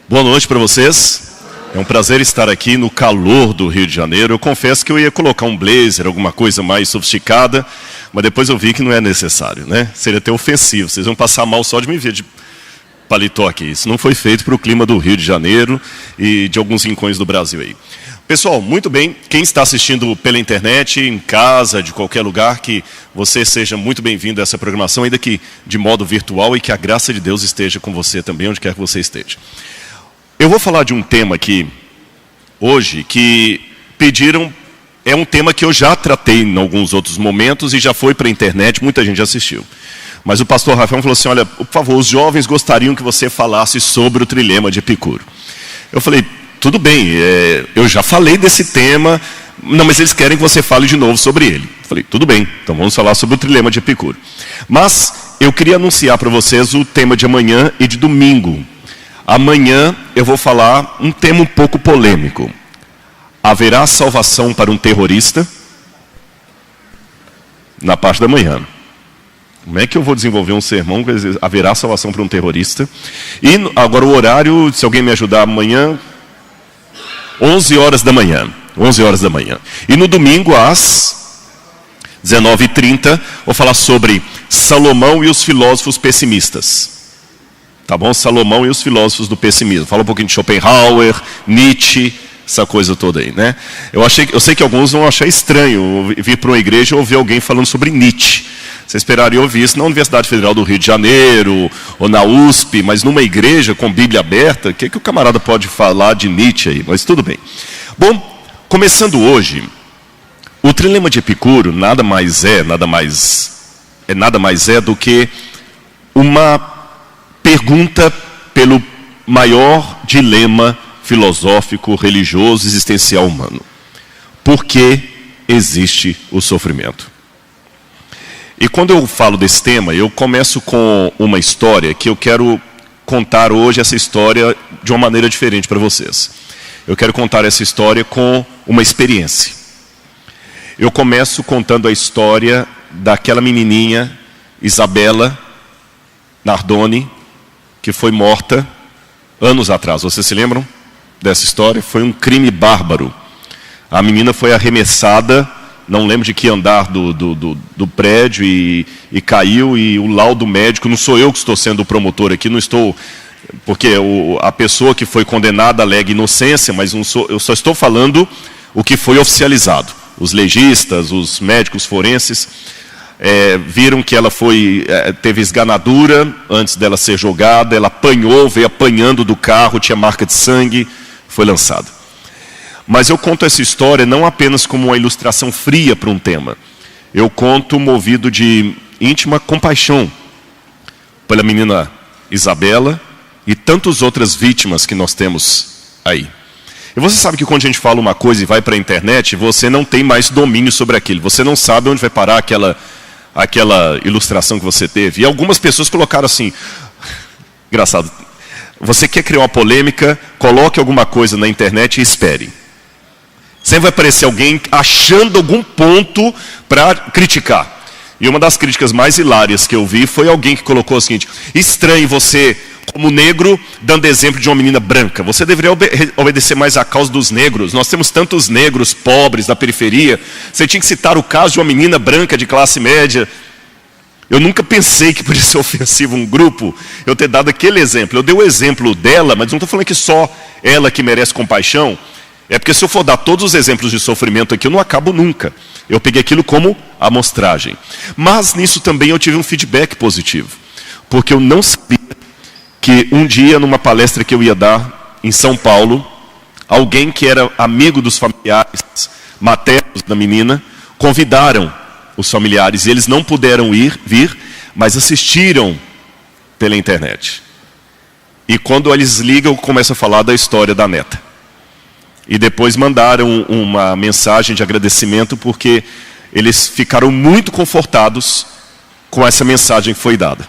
Boa noite para vocês. É um prazer estar aqui no calor do Rio de Janeiro. Eu confesso que eu ia colocar um blazer, alguma coisa mais sofisticada, mas depois eu vi que não é necessário, né? Seria até ofensivo. Vocês vão passar mal só de me ver de paletó aqui. Isso não foi feito para o clima do Rio de Janeiro e de alguns rincões do Brasil aí. Pessoal, muito bem. Quem está assistindo pela internet, em casa, de qualquer lugar, que você seja muito bem-vindo a essa programação, ainda que de modo virtual, e que a graça de Deus esteja com você também, onde quer que você esteja. Eu vou falar de um tema aqui, hoje, que pediram, é um tema que eu já tratei em alguns outros momentos e já foi para a internet, muita gente já assistiu. Mas o pastor Rafael falou assim, olha, por favor, os jovens gostariam que você falasse sobre o trilema de Epicuro. Eu falei, tudo bem, eu já falei desse tema, não, mas eles querem que você fale de novo sobre ele. Eu falei, tudo bem, então vamos falar sobre o trilema de Epicuro. Mas eu queria anunciar para vocês o tema de amanhã e de domingo. Amanhã eu vou falar um tema um pouco polêmico. Haverá salvação para um terrorista? Na parte da manhã. Como é que eu vou desenvolver um sermão que haverá salvação para um terrorista? E agora o horário, se alguém me ajudar amanhã, 11 horas da manhã. 11 horas da manhã. E no domingo às 19h30, vou falar sobre Salomão e os filósofos pessimistas. Tá bom? Salomão e os filósofos do pessimismo. Fala um pouquinho de Schopenhauer, Nietzsche, essa coisa toda aí, né? Eu sei que alguns vão achar estranho vir para uma igreja e ouvir alguém falando sobre Nietzsche. Você esperaria ouvir isso na Universidade Federal do Rio de Janeiro, ou na USP, mas numa igreja com Bíblia aberta, o que o camarada pode falar de Nietzsche aí? Mas tudo bem. Bom, começando hoje, o trilema de Epicuro nada mais é do que uma pergunta pelo maior dilema filosófico, religioso, existencial humano. Por que existe o sofrimento? E quando eu falo desse tema, eu começo com uma história que eu quero contar hoje, essa história de uma maneira diferente para vocês. Eu quero contar essa história com uma experiência. Eu começo contando a história daquela menininha, Isabela Nardoni, que foi morta anos atrás. Vocês se lembram dessa história? Foi um crime bárbaro. A menina foi arremessada, não lembro de que andar do prédio, e caiu, e o laudo médico, não sou eu que estou sendo o promotor aqui, não estou, porque a pessoa que foi condenada alega inocência, mas eu só estou falando o que foi oficializado. Os legistas, os médicos forenses, viram que ela teve esganadura antes dela ser jogada, ela apanhou, veio apanhando do carro, tinha marca de sangue, foi lançada. Mas eu conto essa história não apenas como uma ilustração fria para um tema. Eu conto movido de íntima compaixão pela menina Isabela e tantas outras vítimas que nós temos aí. E você sabe que quando a gente fala uma coisa e vai para a internet, você não tem mais domínio sobre aquilo. Você não sabe onde vai parar aquela ilustração que você teve. E algumas pessoas colocaram assim, engraçado, você quer criar uma polêmica, coloque alguma coisa na internet e espere. Sempre vai aparecer alguém achando algum ponto para criticar. E uma das críticas mais hilárias que eu vi foi alguém que colocou o seguinte: estranho você, como negro, dando exemplo de uma menina branca. Você deveria obedecer mais à causa dos negros. Nós temos tantos negros pobres da periferia. Você tinha que citar o caso de uma menina branca de classe média. Eu nunca pensei que podia ser ofensivo um grupo eu ter dado aquele exemplo. Eu dei o exemplo dela, mas não estou falando que só ela que merece compaixão. É porque se eu for dar todos os exemplos de sofrimento aqui, eu não acabo nunca. Eu peguei aquilo como amostragem. Mas nisso também eu tive um feedback positivo. Porque eu não sabia que um dia, numa palestra que eu ia dar em São Paulo, alguém que era amigo dos familiares maternos da menina, convidaram os familiares, e eles não puderam vir, mas assistiram pela internet. E quando eles ligam, eu começo a falar da história da neta. E depois mandaram uma mensagem de agradecimento, porque eles ficaram muito confortados com essa mensagem que foi dada.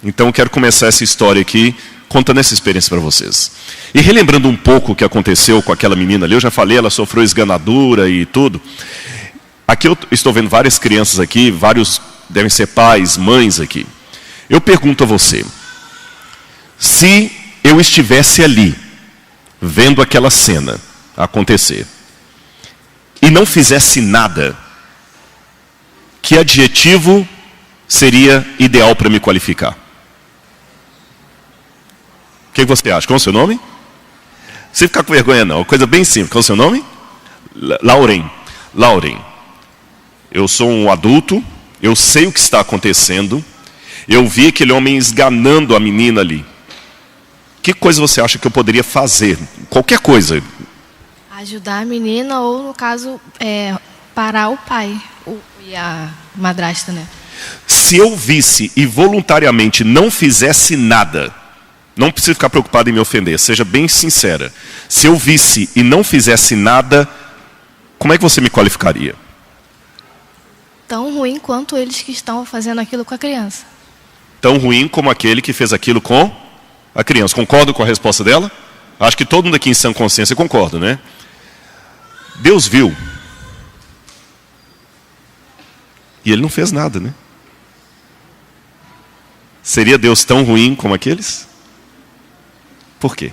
Então eu quero começar essa história aqui, contando essa experiência para vocês. E relembrando um pouco o que aconteceu com aquela menina ali, eu já falei, ela sofreu esganadura e tudo. Aqui eu estou vendo várias crianças aqui, vários devem ser pais, mães aqui. Eu pergunto a você, se eu estivesse ali, vendo aquela cena acontecer, e não fizesse nada, que adjetivo seria ideal para me qualificar? O que você acha? Qual é o seu nome? Você ficar com vergonha não, coisa bem simples. Qual é o seu nome? Lauren. Eu sou um adulto, eu sei o que está acontecendo, eu vi aquele homem esganando a menina ali. Que coisa você acha que eu poderia fazer? Qualquer coisa. Ajudar a menina ou, no caso, parar o pai e a madrasta, né? Se eu visse e voluntariamente não fizesse nada, não precisa ficar preocupado em me ofender, seja bem sincera. Se eu visse e não fizesse nada, como é que você me qualificaria? Tão ruim quanto eles que estão fazendo aquilo com a criança. Tão ruim como aquele que fez aquilo com a criança. Concordo com a resposta dela? Acho que todo mundo aqui em sã consciência concorda, né? Deus viu. E ele não fez nada, né? Seria Deus tão ruim como aqueles? Por quê?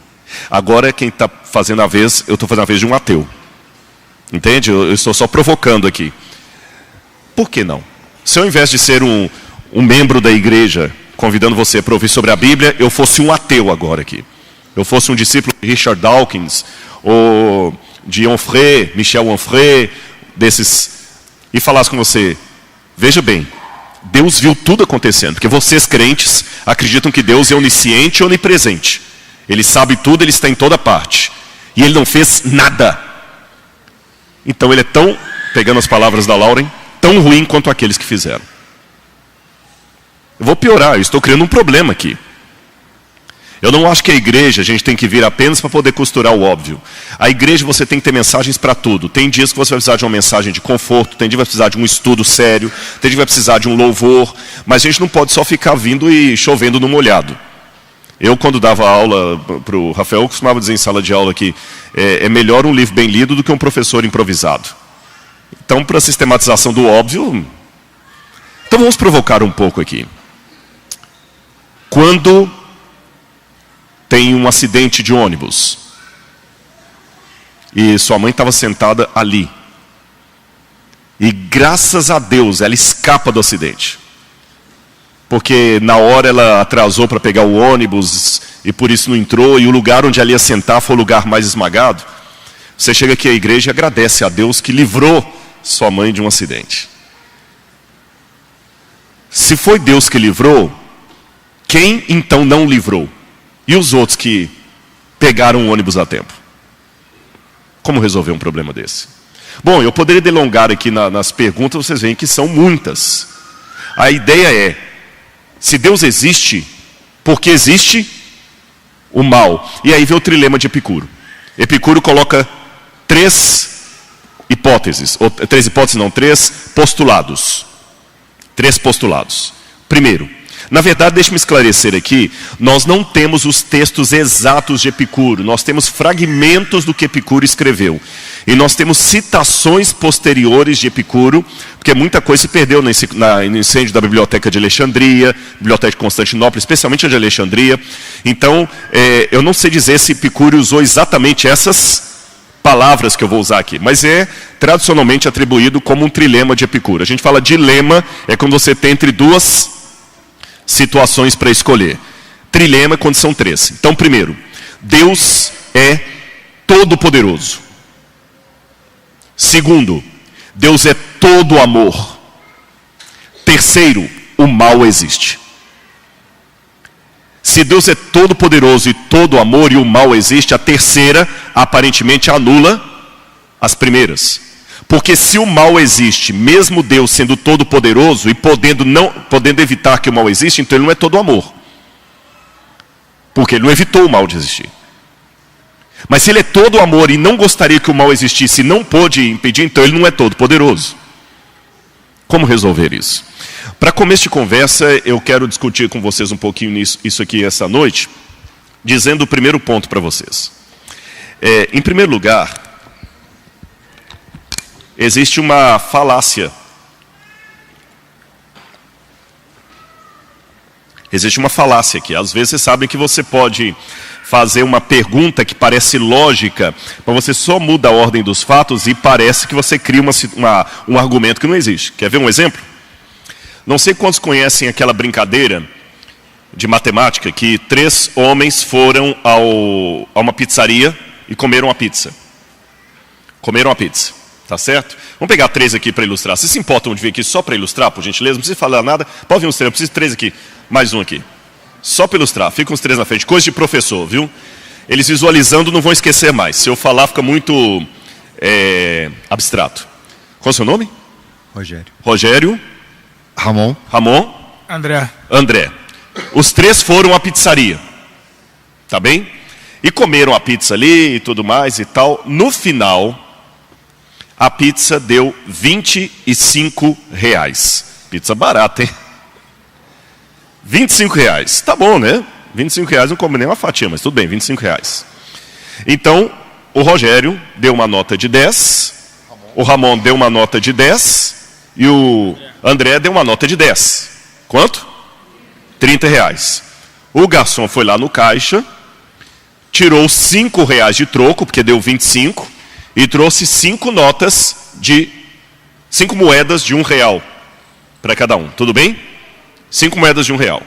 Agora quem está fazendo a vez, eu estou fazendo a vez de um ateu. Entende? Eu estou só provocando aqui. Por que não? Se ao invés de ser um membro da igreja, convidando você para ouvir sobre a Bíblia, eu fosse um ateu agora aqui. Eu fosse um discípulo de Richard Dawkins, ou de Michel Onfray, desses, e falasse com você, veja bem, Deus viu tudo acontecendo, porque vocês crentes acreditam que Deus é onisciente e onipresente. Ele sabe tudo, ele está em toda parte. E ele não fez nada. Então ele é tão, pegando as palavras da Lauren, tão ruim quanto aqueles que fizeram. Eu vou piorar, eu estou criando um problema aqui. Eu não acho que a igreja a gente tem que vir apenas para poder costurar o óbvio. A igreja você tem que ter mensagens para tudo. Tem dias que você vai precisar de uma mensagem de conforto, tem dia que vai precisar de um estudo sério, tem dia que vai precisar de um louvor, mas a gente não pode só ficar vindo e chovendo no molhado. Eu, quando dava aula para o Rafael, eu costumava dizer em sala de aula que é melhor um livro bem lido do que um professor improvisado. Então, para a sistematização do óbvio, então vamos provocar um pouco aqui. Quando tem um acidente de ônibus e sua mãe estava sentada ali, e graças a Deus ela escapa do acidente, porque na hora ela atrasou para pegar o ônibus e por isso não entrou, e o lugar onde ela ia sentar foi o lugar mais esmagado. Você chega aqui à igreja e agradece a Deus que livrou sua mãe de um acidente. Se foi Deus que livrou, quem então não livrou? E os outros que pegaram o ônibus a tempo? Como resolver um problema desse? Bom, eu poderia delongar aqui nas perguntas, vocês veem que são muitas. A ideia é, se Deus existe, por que existe o mal? E aí vem o trilema de Epicuro. Epicuro coloca três postulados. Três postulados. Primeiro, na verdade, deixe-me esclarecer aqui, nós não temos os textos exatos de Epicuro, nós temos fragmentos do que Epicuro escreveu. E nós temos citações posteriores de Epicuro, porque muita coisa se perdeu no incêndio da Biblioteca de Alexandria, Biblioteca de Constantinopla, especialmente a de Alexandria. Então, eu não sei dizer se Epicuro usou exatamente essas palavras que eu vou usar aqui, mas é tradicionalmente atribuído como um trilema de Epicuro. A gente fala dilema, é quando você tem entre duas situações para escolher. Trilema é quando são três. Então, primeiro, Deus é todo-poderoso. Segundo, Deus é todo amor. Terceiro, o mal existe. Se Deus é todo-poderoso e todo amor e o mal existe, a terceira aparentemente anula as primeiras. Porque se o mal existe, mesmo Deus sendo todo-poderoso e podendo evitar que o mal exista, então ele não é todo amor. Porque ele não evitou o mal de existir. Mas se ele é todo amor e não gostaria que o mal existisse e não pôde impedir, então ele não é todo-poderoso. Como resolver isso? Para começo de conversa, eu quero discutir com vocês um pouquinho isso aqui essa noite, dizendo o primeiro ponto para vocês. Em primeiro lugar, existe uma falácia. Existe uma falácia aqui. Às vezes vocês sabem que você pode fazer uma pergunta que parece lógica, mas você só muda a ordem dos fatos e parece que você cria um argumento que não existe. Quer ver um exemplo? Não sei quantos conhecem aquela brincadeira de matemática que 3 homens foram a uma pizzaria e comeram a pizza. Comeram a pizza, tá certo? Vamos pegar 3 aqui para ilustrar. Vocês se importam de vir aqui só para ilustrar, por gentileza? Não precisa falar nada. Pode vir uns 3, eu preciso de 3 aqui. Mais um aqui. Só para ilustrar. Ficam os 3 na frente. Coisa de professor, viu? Eles visualizando não vão esquecer mais. Se eu falar fica muito abstrato. Qual é o seu nome? Rogério. Rogério. Ramon. Ramon. André. André. Os 3 foram à pizzaria. Tá bem? E comeram a pizza ali e tudo mais e tal. No final, a pizza deu R$25. Pizza barata, hein? R$25. Tá bom, né? R$25 não come nem uma fatia, mas tudo bem, R$25. Então, o Rogério deu uma nota de 10, o Ramon deu uma nota de 10 e o André deu uma nota de 10. Quanto? R$30. O garçom foi lá no caixa, tirou R$5 de troco, porque deu 25, e trouxe 5 moedas de R$1 para cada um. Tudo bem? 5 moedas de R$1.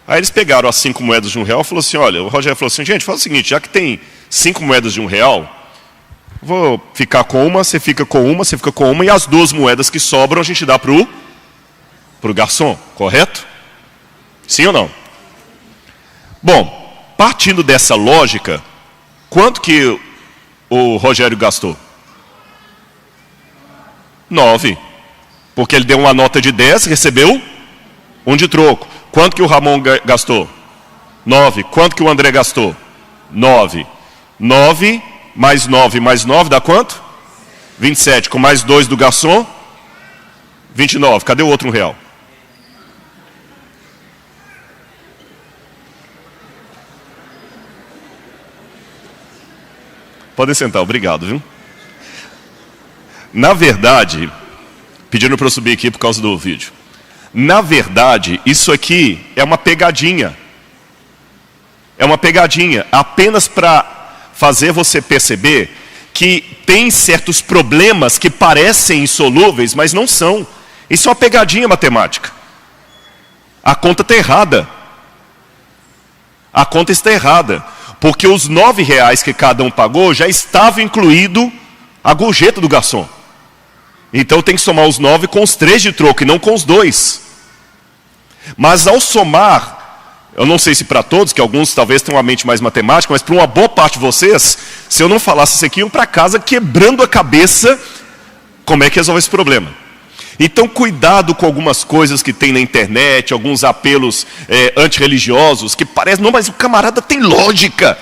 Aí eles pegaram as 5 moedas de R$1 e falou assim, olha, o Rogério falou assim, gente, faz o seguinte, já que tem 5 moedas de R$1, vou ficar com uma, você fica com uma, você fica com uma, e as 2 moedas que sobram a gente dá pro garçom, correto? Sim ou não? Bom, partindo dessa lógica, quanto que o Rogério gastou? 9. Porque ele deu uma nota de 10, recebeu 1 de troco. Quanto que o Ramon gastou? 9. Quanto que o André gastou? 9. 9 mais 9 mais 9 dá quanto? 27. Com mais 2 do garçom? 29. Cadê o outro R$1? Podem sentar, obrigado, viu? Na verdade, pedindo para eu subir aqui por causa do vídeo. Na verdade, isso aqui é uma pegadinha. É uma pegadinha, apenas para fazer você perceber que tem certos problemas que parecem insolúveis, mas não são. Isso é uma pegadinha matemática. A conta está errada. A conta está errada. Porque os R$9 que cada um pagou já estava incluído a gorjeta do garçom. Então tem que somar os 9 com os 3 de troco e não com os 2. Mas ao somar, eu não sei se para todos, que alguns talvez tenham uma mente mais matemática, mas para uma boa parte de vocês, se eu não falasse isso aqui, iam para casa quebrando a cabeça como é que resolve esse problema. Então cuidado com algumas coisas que tem na internet, alguns apelos antirreligiosos, que parecem, não, mas o camarada tem lógica.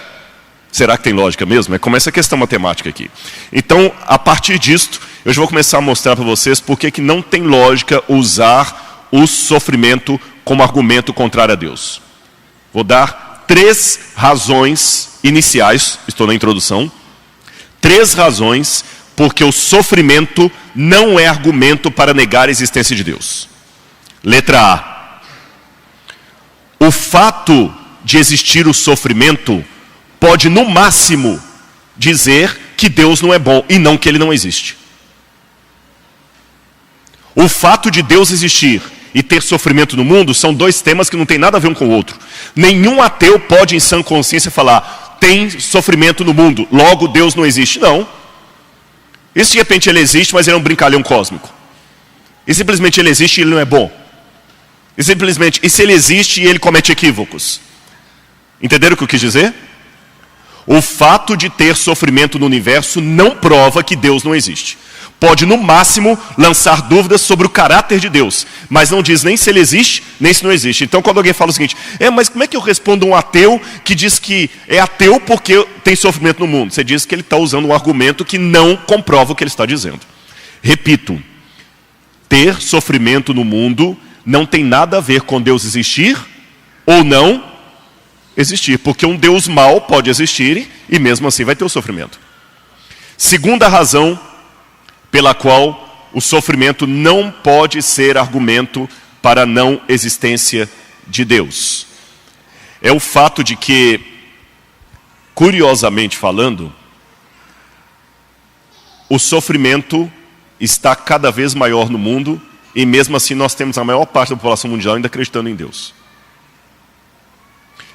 Será que tem lógica mesmo? É como essa questão matemática aqui. Então, a partir disto, eu já vou começar a mostrar para vocês por que não tem lógica usar o sofrimento como argumento contrário a Deus. Vou dar 3 razões iniciais, estou na introdução, 3 razões porque o sofrimento não é argumento para negar a existência de Deus. Letra A. O fato de existir o sofrimento pode, no máximo, dizer que Deus não é bom e não que Ele não existe. O fato de Deus existir e ter sofrimento no mundo são 2 temas que não tem nada a ver um com o outro. Nenhum ateu pode, em sã consciência, falar tem sofrimento no mundo, logo Deus não existe. Não. E se de repente ele existe, mas ele é um brincalhão cósmico? E simplesmente ele existe e ele não é bom? E se ele existe e ele comete equívocos? Entenderam o que eu quis dizer? O fato de ter sofrimento no universo não prova que Deus não existe. Pode, no máximo, lançar dúvidas sobre o caráter de Deus, mas não diz nem se ele existe, nem se não existe. Então, quando alguém fala o seguinte, mas como é que eu respondo a um ateu que diz que é ateu porque tem sofrimento no mundo? Você diz que ele está usando um argumento que não comprova o que ele está dizendo. Repito, ter sofrimento no mundo não tem nada a ver com Deus existir ou não existir, porque um Deus mau pode existir e mesmo assim vai ter o sofrimento. Segunda razão pela qual o sofrimento não pode ser argumento para a não existência de Deus. É o fato de que curiosamente falando, o sofrimento está cada vez maior no mundo e mesmo assim nós temos a maior parte da população mundial ainda acreditando em Deus.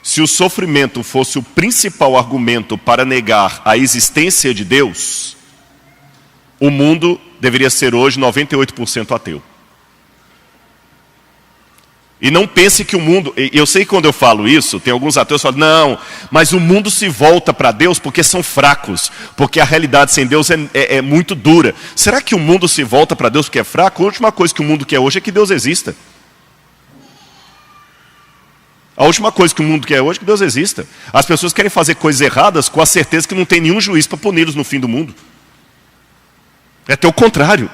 Se o sofrimento fosse o principal argumento para negar a existência de Deus, o mundo deveria ser hoje 98% ateu. E não pense que o mundo... Eu sei que quando eu falo isso, tem alguns ateus que falam, não, mas o mundo se volta para Deus porque são fracos, porque a realidade sem Deus é muito dura. Será que o mundo se volta para Deus porque é fraco? A última coisa que o mundo quer hoje é que Deus exista. A última coisa que o mundo quer hoje é que Deus exista. As pessoas querem fazer coisas erradas com a certeza que não tem nenhum juiz para puni-los no fim do mundo. É até o contrário.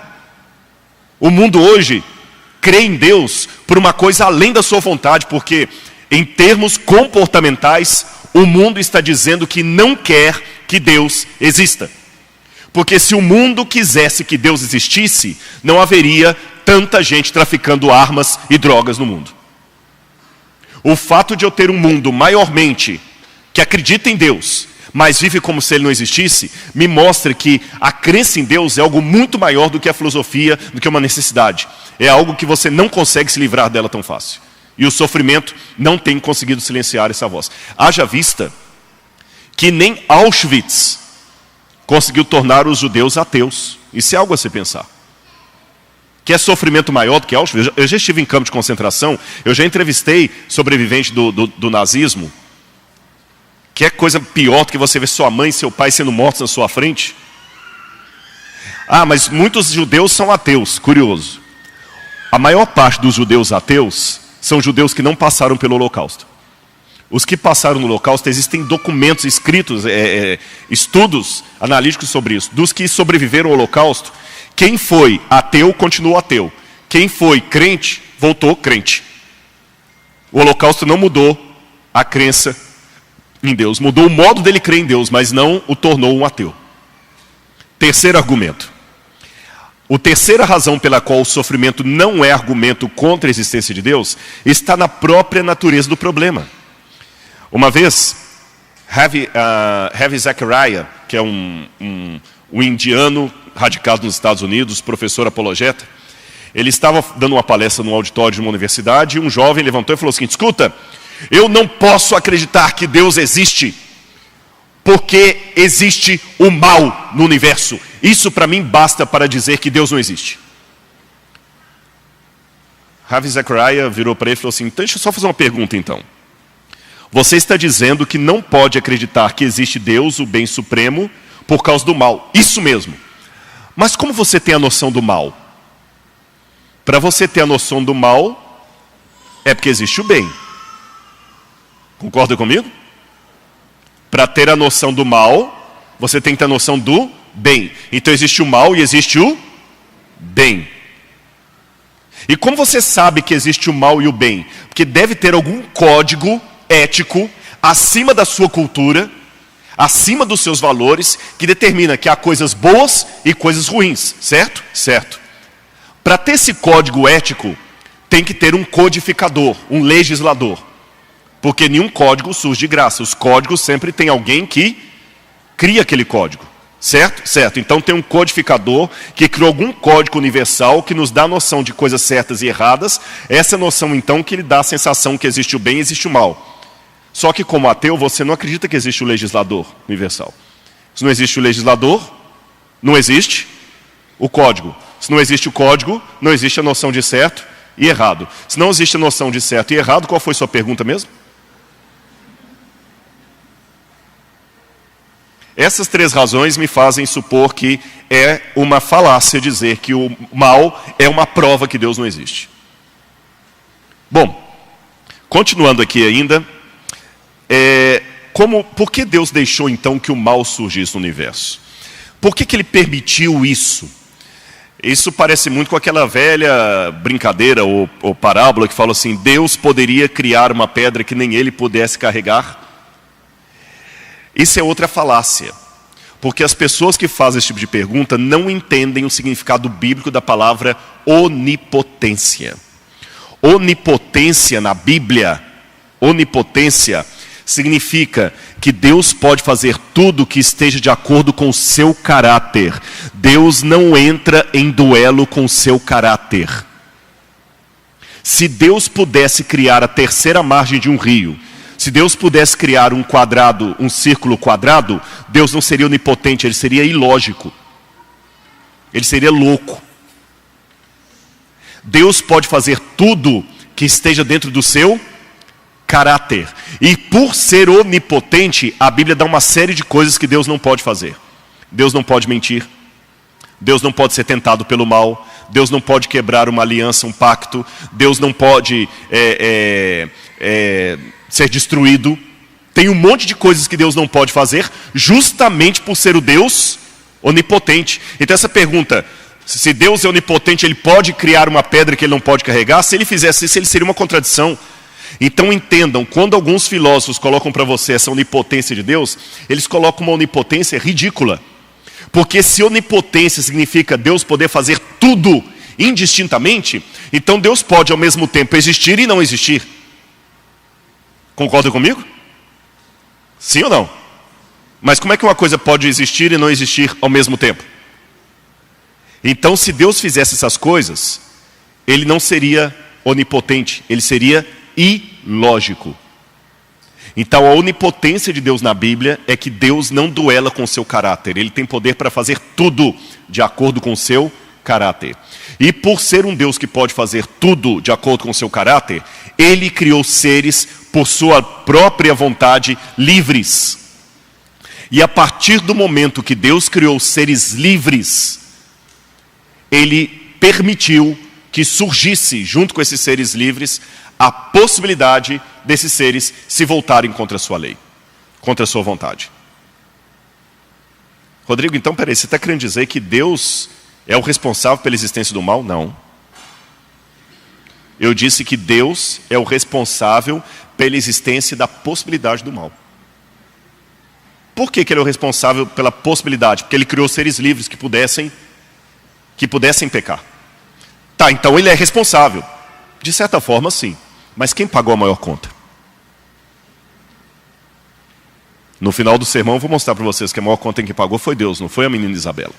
O mundo hoje crê em Deus por uma coisa além da sua vontade, porque em termos comportamentais, o mundo está dizendo que não quer que Deus exista. Porque se o mundo quisesse que Deus existisse, não haveria tanta gente traficando armas e drogas no mundo. O fato de eu ter um mundo maiormente que acredita em Deus, mas vive como se ele não existisse, me mostra que a crença em Deus é algo muito maior do que a filosofia, do que uma necessidade. É algo que você não consegue se livrar dela tão fácil. E o sofrimento não tem conseguido silenciar essa voz. Haja vista que nem Auschwitz conseguiu tornar os judeus ateus. Isso é algo a se pensar. Que é sofrimento maior do que Auschwitz? Eu já estive em campo de concentração, eu já entrevistei sobreviventes do nazismo. Que é coisa pior do que você ver sua mãe e seu pai sendo mortos na sua frente? Ah, mas muitos judeus são ateus. Curioso. A maior parte dos judeus ateus são judeus que não passaram pelo Holocausto. Os que passaram no Holocausto, existem documentos escritos, estudos analíticos sobre isso. Dos que sobreviveram ao Holocausto, quem foi ateu, continuou ateu. Quem foi crente, voltou crente. O Holocausto não mudou a crença em Deus. Mudou o modo dele crer em Deus, mas não o tornou um ateu. Terceiro argumento. A terceira razão pela qual o sofrimento não é argumento contra a existência de Deus está na própria natureza do problema. Uma vez, Ravi Zachariah, que é um indiano radicado nos Estados Unidos, professor apologeta, ele estava dando uma palestra no auditório de uma universidade e um jovem levantou e falou o seguinte: escuta, eu não posso acreditar que Deus existe porque existe o mal no universo. Isso para mim basta para dizer que Deus não existe. Ravi Zachariah virou para ele e falou assim: deixa eu só fazer uma pergunta então. Você está dizendo que não pode acreditar que existe Deus, o bem supremo, por causa do mal. Isso mesmo. Mas como você tem a noção do mal? Para você ter a noção do mal, é porque existe o bem. Concorda comigo? Para ter a noção do mal, você tem que ter a noção do bem. Então existe o mal e existe o bem. E como você sabe que existe o mal e o bem? Porque deve ter algum código ético acima da sua cultura, acima dos seus valores, que determina que há coisas boas e coisas ruins, certo? Certo. Para ter esse código ético, tem que ter um codificador, um legislador. Porque nenhum código surge de graça. Os códigos sempre tem alguém que cria aquele código. Certo? Certo. Então tem um codificador que criou algum código universal que nos dá a noção de coisas certas e erradas. Essa noção então que lhe dá a sensação que existe o bem e existe o mal. Só que como ateu você não acredita que existe o legislador universal. Se não existe o legislador, não existe o código. Se não existe o código, não existe a noção de certo e errado. Se não existe a noção de certo e errado, qual foi sua pergunta mesmo? Essas três razões me fazem supor que é uma falácia dizer que o mal é uma prova que Deus não existe. Bom, continuando aqui ainda, por que Deus deixou então que o mal surgisse no universo? Por que Ele permitiu isso? Isso parece muito com aquela velha brincadeira ou parábola que fala assim: Deus poderia criar uma pedra que nem Ele pudesse carregar? Isso é outra falácia, porque as pessoas que fazem esse tipo de pergunta não entendem o significado bíblico da palavra onipotência. Onipotência na Bíblia, onipotência significa que Deus pode fazer tudo que esteja de acordo com o seu caráter. Deus não entra em duelo com o seu caráter. Se Deus pudesse criar a terceira margem de um rio, se Deus pudesse criar um quadrado, um círculo quadrado, Deus não seria onipotente, ele seria ilógico. Ele seria louco. Deus pode fazer tudo que esteja dentro do seu caráter. E por ser onipotente, a Bíblia dá uma série de coisas que Deus não pode fazer. Deus não pode mentir. Deus não pode ser tentado pelo mal. Deus não pode quebrar uma aliança, um pacto. Deus não pode ser destruído. Tem um monte de coisas que Deus não pode fazer, justamente por ser o Deus onipotente. Então essa pergunta, se Deus é onipotente, ele pode criar uma pedra que ele não pode carregar? Se ele fizesse isso, ele seria uma contradição. Então entendam, quando alguns filósofos colocam para você essa onipotência de Deus, eles colocam uma onipotência ridícula. Porque se onipotência significa Deus poder fazer tudo indistintamente, então Deus pode ao mesmo tempo existir e não existir. Concorda comigo? Sim ou não? Mas como é que uma coisa pode existir e não existir ao mesmo tempo? Então, se Deus fizesse essas coisas, ele não seria onipotente, ele seria ilógico. Então, a onipotência de Deus na Bíblia é que Deus não duela com o seu caráter. Ele tem poder para fazer tudo de acordo com o seu caráter. E por ser um Deus que pode fazer tudo de acordo com o seu caráter, ele criou seres por sua própria vontade livres. E a partir do momento que Deus criou seres livres, ele permitiu que surgisse, junto com esses seres livres, a possibilidade desses seres se voltarem contra a sua lei, contra a sua vontade. Rodrigo, então peraí, você está querendo dizer que Deus é o responsável pela existência do mal? Não. Eu disse que Deus é o responsável pela existência da possibilidade do mal. Por que ele é o responsável pela possibilidade? Porque ele criou seres livres que pudessem pecar. Tá, então ele é responsável. De certa forma, sim. Mas quem pagou a maior conta? No final do sermão eu vou mostrar para vocês que a maior conta em que pagou foi Deus, não foi a menina Isabela.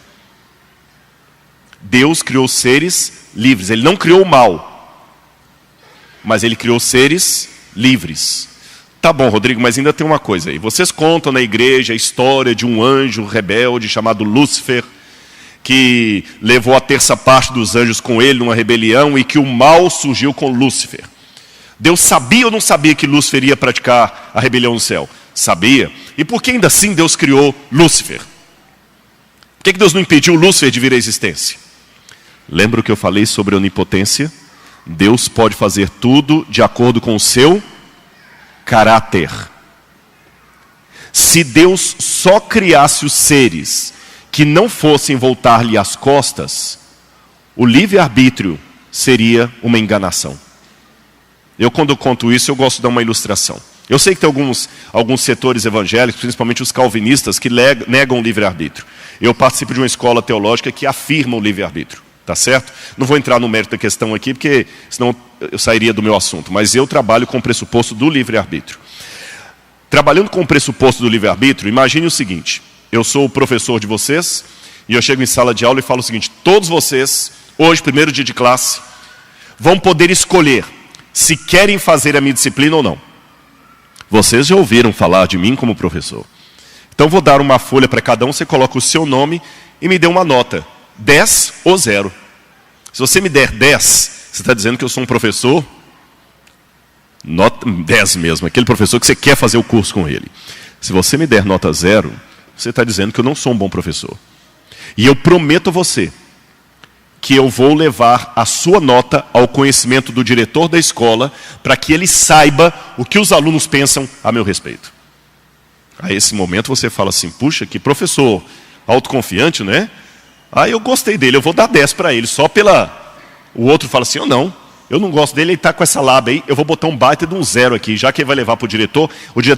Deus criou seres livres. Ele não criou o mal, mas ele criou seres livres. Tá bom, Rodrigo, mas ainda tem uma coisa aí. Vocês contam na igreja a história de um anjo rebelde chamado Lúcifer, que levou a terça parte dos anjos com ele numa rebelião e que o mal surgiu com Lúcifer. Deus sabia ou não sabia que Lúcifer ia praticar a rebelião no céu? Sabia. E por que ainda assim Deus criou Lúcifer? Por que Deus não impediu Lúcifer de vir à existência? Lembra o que eu falei sobre a onipotência? Deus pode fazer tudo de acordo com o seu caráter. Se Deus só criasse os seres que não fossem voltar-lhe as costas, o livre-arbítrio seria uma enganação. Eu, quando eu conto isso, eu gosto de dar uma ilustração. Eu sei que tem alguns setores evangélicos, principalmente os calvinistas, que negam o livre-arbítrio. Eu participo de uma escola teológica que afirma o livre-arbítrio. Tá certo? Não vou entrar no mérito da questão aqui, porque senão eu sairia do meu assunto. Mas eu trabalho com o pressuposto do livre-arbítrio. Trabalhando com o pressuposto do livre-arbítrio, imagine o seguinte. Eu sou o professor de vocês, e eu chego em sala de aula e falo o seguinte: todos vocês, hoje, primeiro dia de classe, vão poder escolher se querem fazer a minha disciplina ou não. Vocês já ouviram falar de mim como professor. Então vou dar uma folha para cada um, você coloca o seu nome e me dê uma nota. 10 ou 0. Se você me der 10, você está dizendo que eu sou um professor nota 10 mesmo, aquele professor que você quer fazer o curso com ele. Se você me der nota 0, você está dizendo que eu não sou um bom professor. E eu prometo a você que eu vou levar a sua nota ao conhecimento do diretor da escola para que ele saiba o que os alunos pensam a meu respeito. A esse momento você fala assim: puxa, que professor autoconfiante, né? Ah, eu gostei dele, eu vou dar 10 para ele, só pela... O outro fala assim: eu não gosto dele, ele está com essa lábia aí, eu vou botar um baita de um 0 aqui, já que ele vai levar para o diretor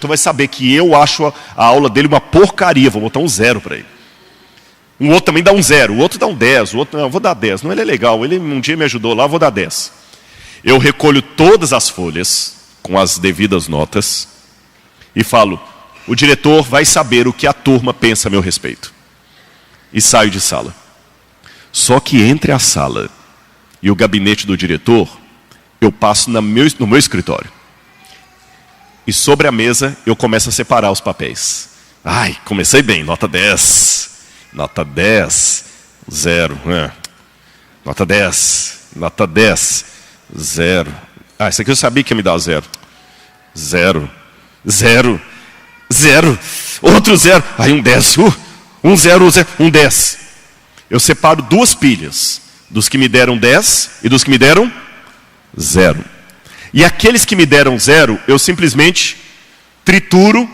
vai saber que eu acho a aula dele uma porcaria, vou botar um 0 para ele. Um outro também dá um 0, o outro dá um 10, o outro, não, eu vou dar 10, não, ele é legal, ele um dia me ajudou lá, eu vou dar 10. Eu recolho todas as folhas, com as devidas notas, e falo, o diretor vai saber o que a turma pensa a meu respeito. E saio de sala. Só que entre a sala e o gabinete do diretor, eu passo no meu escritório. E sobre a mesa, eu começo a separar os papéis. Ai, comecei bem, nota 10. Nota 10, 0. Nota 10, nota 10, 0. Ah, isso aqui eu sabia que ia me dar 0. 0, 0, 0. Outro 0. Aí um 10. Um 0, 0, um 10. Eu separo 2 pilhas. Dos que me deram 10 e dos que me deram 0. E aqueles que me deram 0, eu simplesmente trituro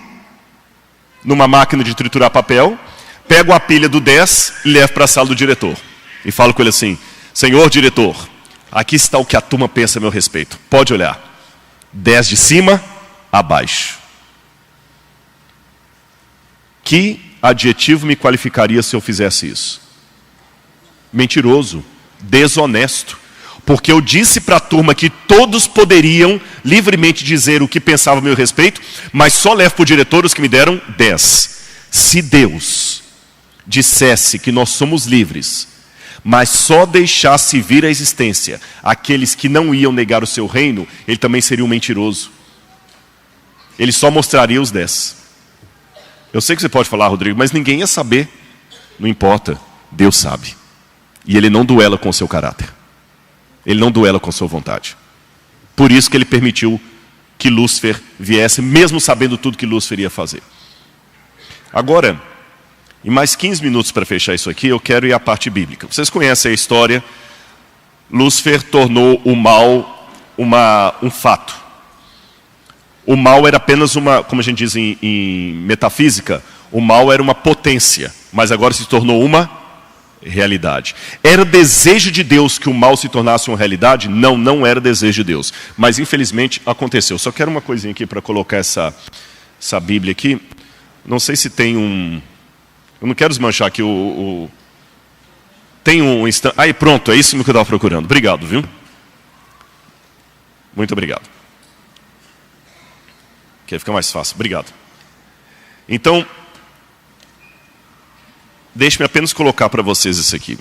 numa máquina de triturar papel, pego a pilha do 10 e levo para a sala do diretor. E falo com ele assim, senhor diretor, aqui está o que a turma pensa a meu respeito. Pode olhar. 10 de cima a baixo. Que adjetivo me qualificaria se eu fizesse isso? Mentiroso, desonesto. Porque eu disse para a turma que todos poderiam livremente dizer o que pensavam a meu respeito, mas só levo para o diretor os que me deram 10. Se Deus dissesse que nós somos livres, mas só deixasse vir à existência aqueles que não iam negar o seu reino, ele também seria um mentiroso. Ele só mostraria os 10. Eu sei que você pode falar, Rodrigo, mas ninguém ia saber. Não importa, Deus sabe. E ele não duela com o seu caráter. Ele não duela com a sua vontade. Por isso que ele permitiu que Lúcifer viesse, mesmo sabendo tudo que Lúcifer ia fazer. Agora, em mais 15 minutos para fechar isso aqui, eu quero ir à parte bíblica. Vocês conhecem a história. Lúcifer tornou o mal um fato. O mal era apenas uma, como a gente diz em metafísica, o mal era uma potência, mas agora se tornou uma realidade. Era desejo de Deus que o mal se tornasse uma realidade? Não, não era desejo de Deus. Mas infelizmente aconteceu. Só quero uma coisinha aqui para colocar essa Bíblia aqui. Não sei se tem um... Eu não quero desmanchar aqui Tem um instante... Aí pronto, é isso que eu estava procurando. Obrigado, viu? Muito obrigado. Que aí fica mais fácil. Obrigado. Então... Deixe-me apenas colocar para vocês isso aqui.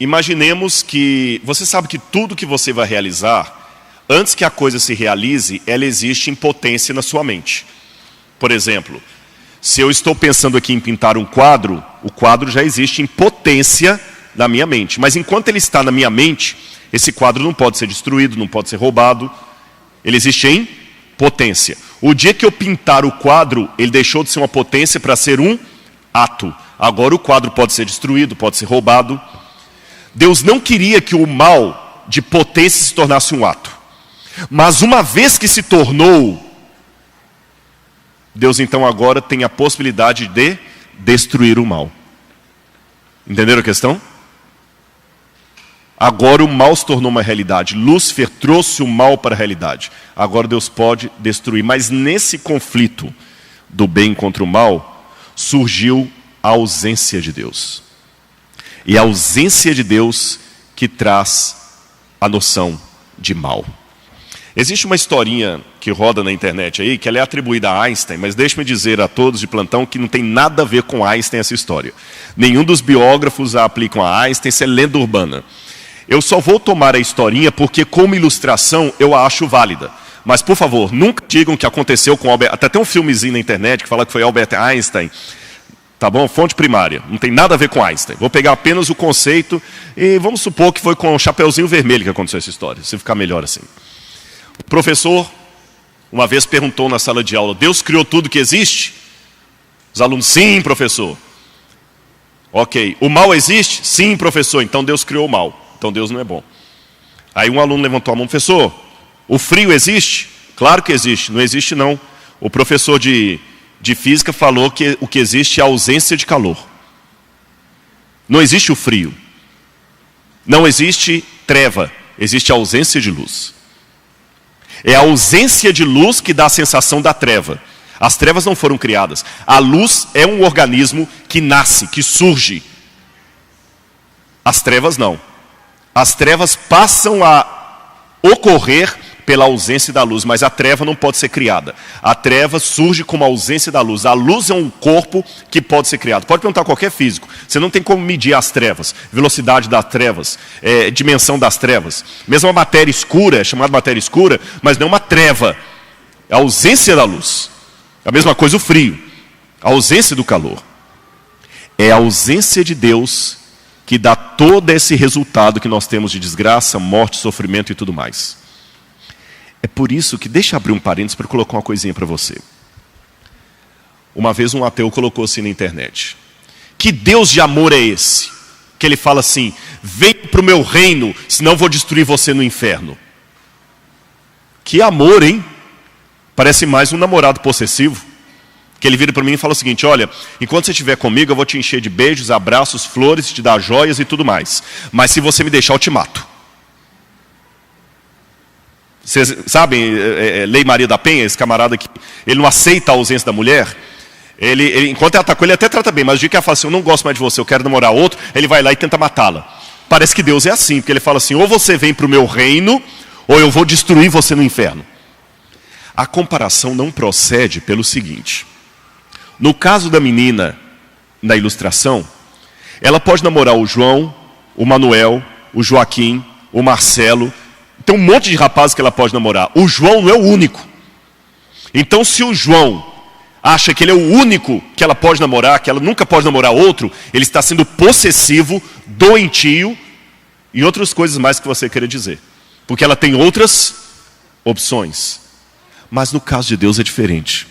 Imaginemos que... Você sabe que tudo que você vai realizar, antes que a coisa se realize, ela existe em potência na sua mente. Por exemplo, se eu estou pensando aqui em pintar um quadro, o quadro já existe em potência na minha mente. Mas enquanto ele está na minha mente, esse quadro não pode ser destruído, não pode ser roubado. Ele existe em potência. O dia que eu pintar o quadro, ele deixou de ser uma potência para ser um ato. Agora o quadro pode ser destruído, pode ser roubado. Deus não queria que o mal de potência se tornasse um ato. Mas uma vez que se tornou, Deus então agora tem a possibilidade de destruir o mal. Entenderam a questão? Agora o mal se tornou uma realidade. Lúcifer trouxe o mal para a realidade. Agora Deus pode destruir. Mas nesse conflito do bem contra o mal, surgiu a ausência de Deus. E a ausência de Deus que traz a noção de mal. Existe uma historinha que roda na internet aí, que ela é atribuída a Einstein, mas deixe-me dizer a todos de plantão que não tem nada a ver com Einstein essa história. Nenhum dos biógrafos a aplicam a Einstein, isso é lenda urbana. Eu só vou tomar a historinha porque, como ilustração, eu a acho válida. Mas, por favor, nunca digam que aconteceu com Albert... Até tem um filmezinho na internet que fala que foi Albert Einstein. Tá bom? Fonte primária. Não tem nada a ver com Einstein. Vou pegar apenas o conceito e vamos supor que foi com o Chapeuzinho Vermelho que aconteceu essa história. Se ficar melhor assim. O professor, uma vez perguntou na sala de aula, Deus criou tudo que existe? Os alunos, sim, professor. Ok. O mal existe? Sim, professor. Então Deus criou o mal. Então Deus não é bom. Aí um aluno levantou a mão, professor, o frio existe? Claro que existe, não existe não. O professor de física falou que o que existe é a ausência de calor. Não existe o frio. Não existe treva, existe a ausência de luz. É a ausência de luz que dá a sensação da treva. As trevas não foram criadas. A luz é um organismo que nasce, que surge. As trevas não. As trevas passam a ocorrer pela ausência da luz, mas a treva não pode ser criada. A treva surge como a ausência da luz. A luz é um corpo que pode ser criado. Pode perguntar a qualquer físico. Você não tem como medir as trevas, velocidade das trevas, dimensão das trevas. Mesmo a matéria escura, é chamada matéria escura, mas não é uma treva. É a ausência da luz. A mesma coisa o frio, a ausência do calor. É a ausência de Deus que dá todo esse resultado que nós temos de desgraça, morte, sofrimento e tudo mais. É por isso que, deixa eu abrir um parênteses para colocar uma coisinha para você. Uma vez um ateu colocou assim na internet: que Deus de amor é esse? Que ele fala assim: vem para o meu reino, senão eu vou destruir você no inferno. Que amor, hein? Parece mais um namorado possessivo. Que ele vira para mim e fala o seguinte: olha, enquanto você estiver comigo, eu vou te encher de beijos, abraços, flores, te dar joias e tudo mais. Mas se você me deixar, eu te mato. Vocês sabem, Lei Maria da Penha, esse camarada que ele não aceita a ausência da mulher. Ele, enquanto ela está com ele, até trata bem, mas o dia que ela fala assim: eu não gosto mais de você, eu quero namorar outro, ele vai lá e tenta matá-la. Parece que Deus é assim, porque ele fala assim: ou você vem para o meu reino, ou eu vou destruir você no inferno. A comparação não procede pelo seguinte: no caso da menina, na ilustração, ela pode namorar o João, o Manuel, o Joaquim, o Marcelo. Tem um monte de rapazes que ela pode namorar. O João não é o único. Então, se o João acha que ele é o único que ela pode namorar, que ela nunca pode namorar outro, ele está sendo possessivo, doentio e outras coisas mais que você queira dizer. Porque ela tem outras opções. Mas no caso de Deus é diferente.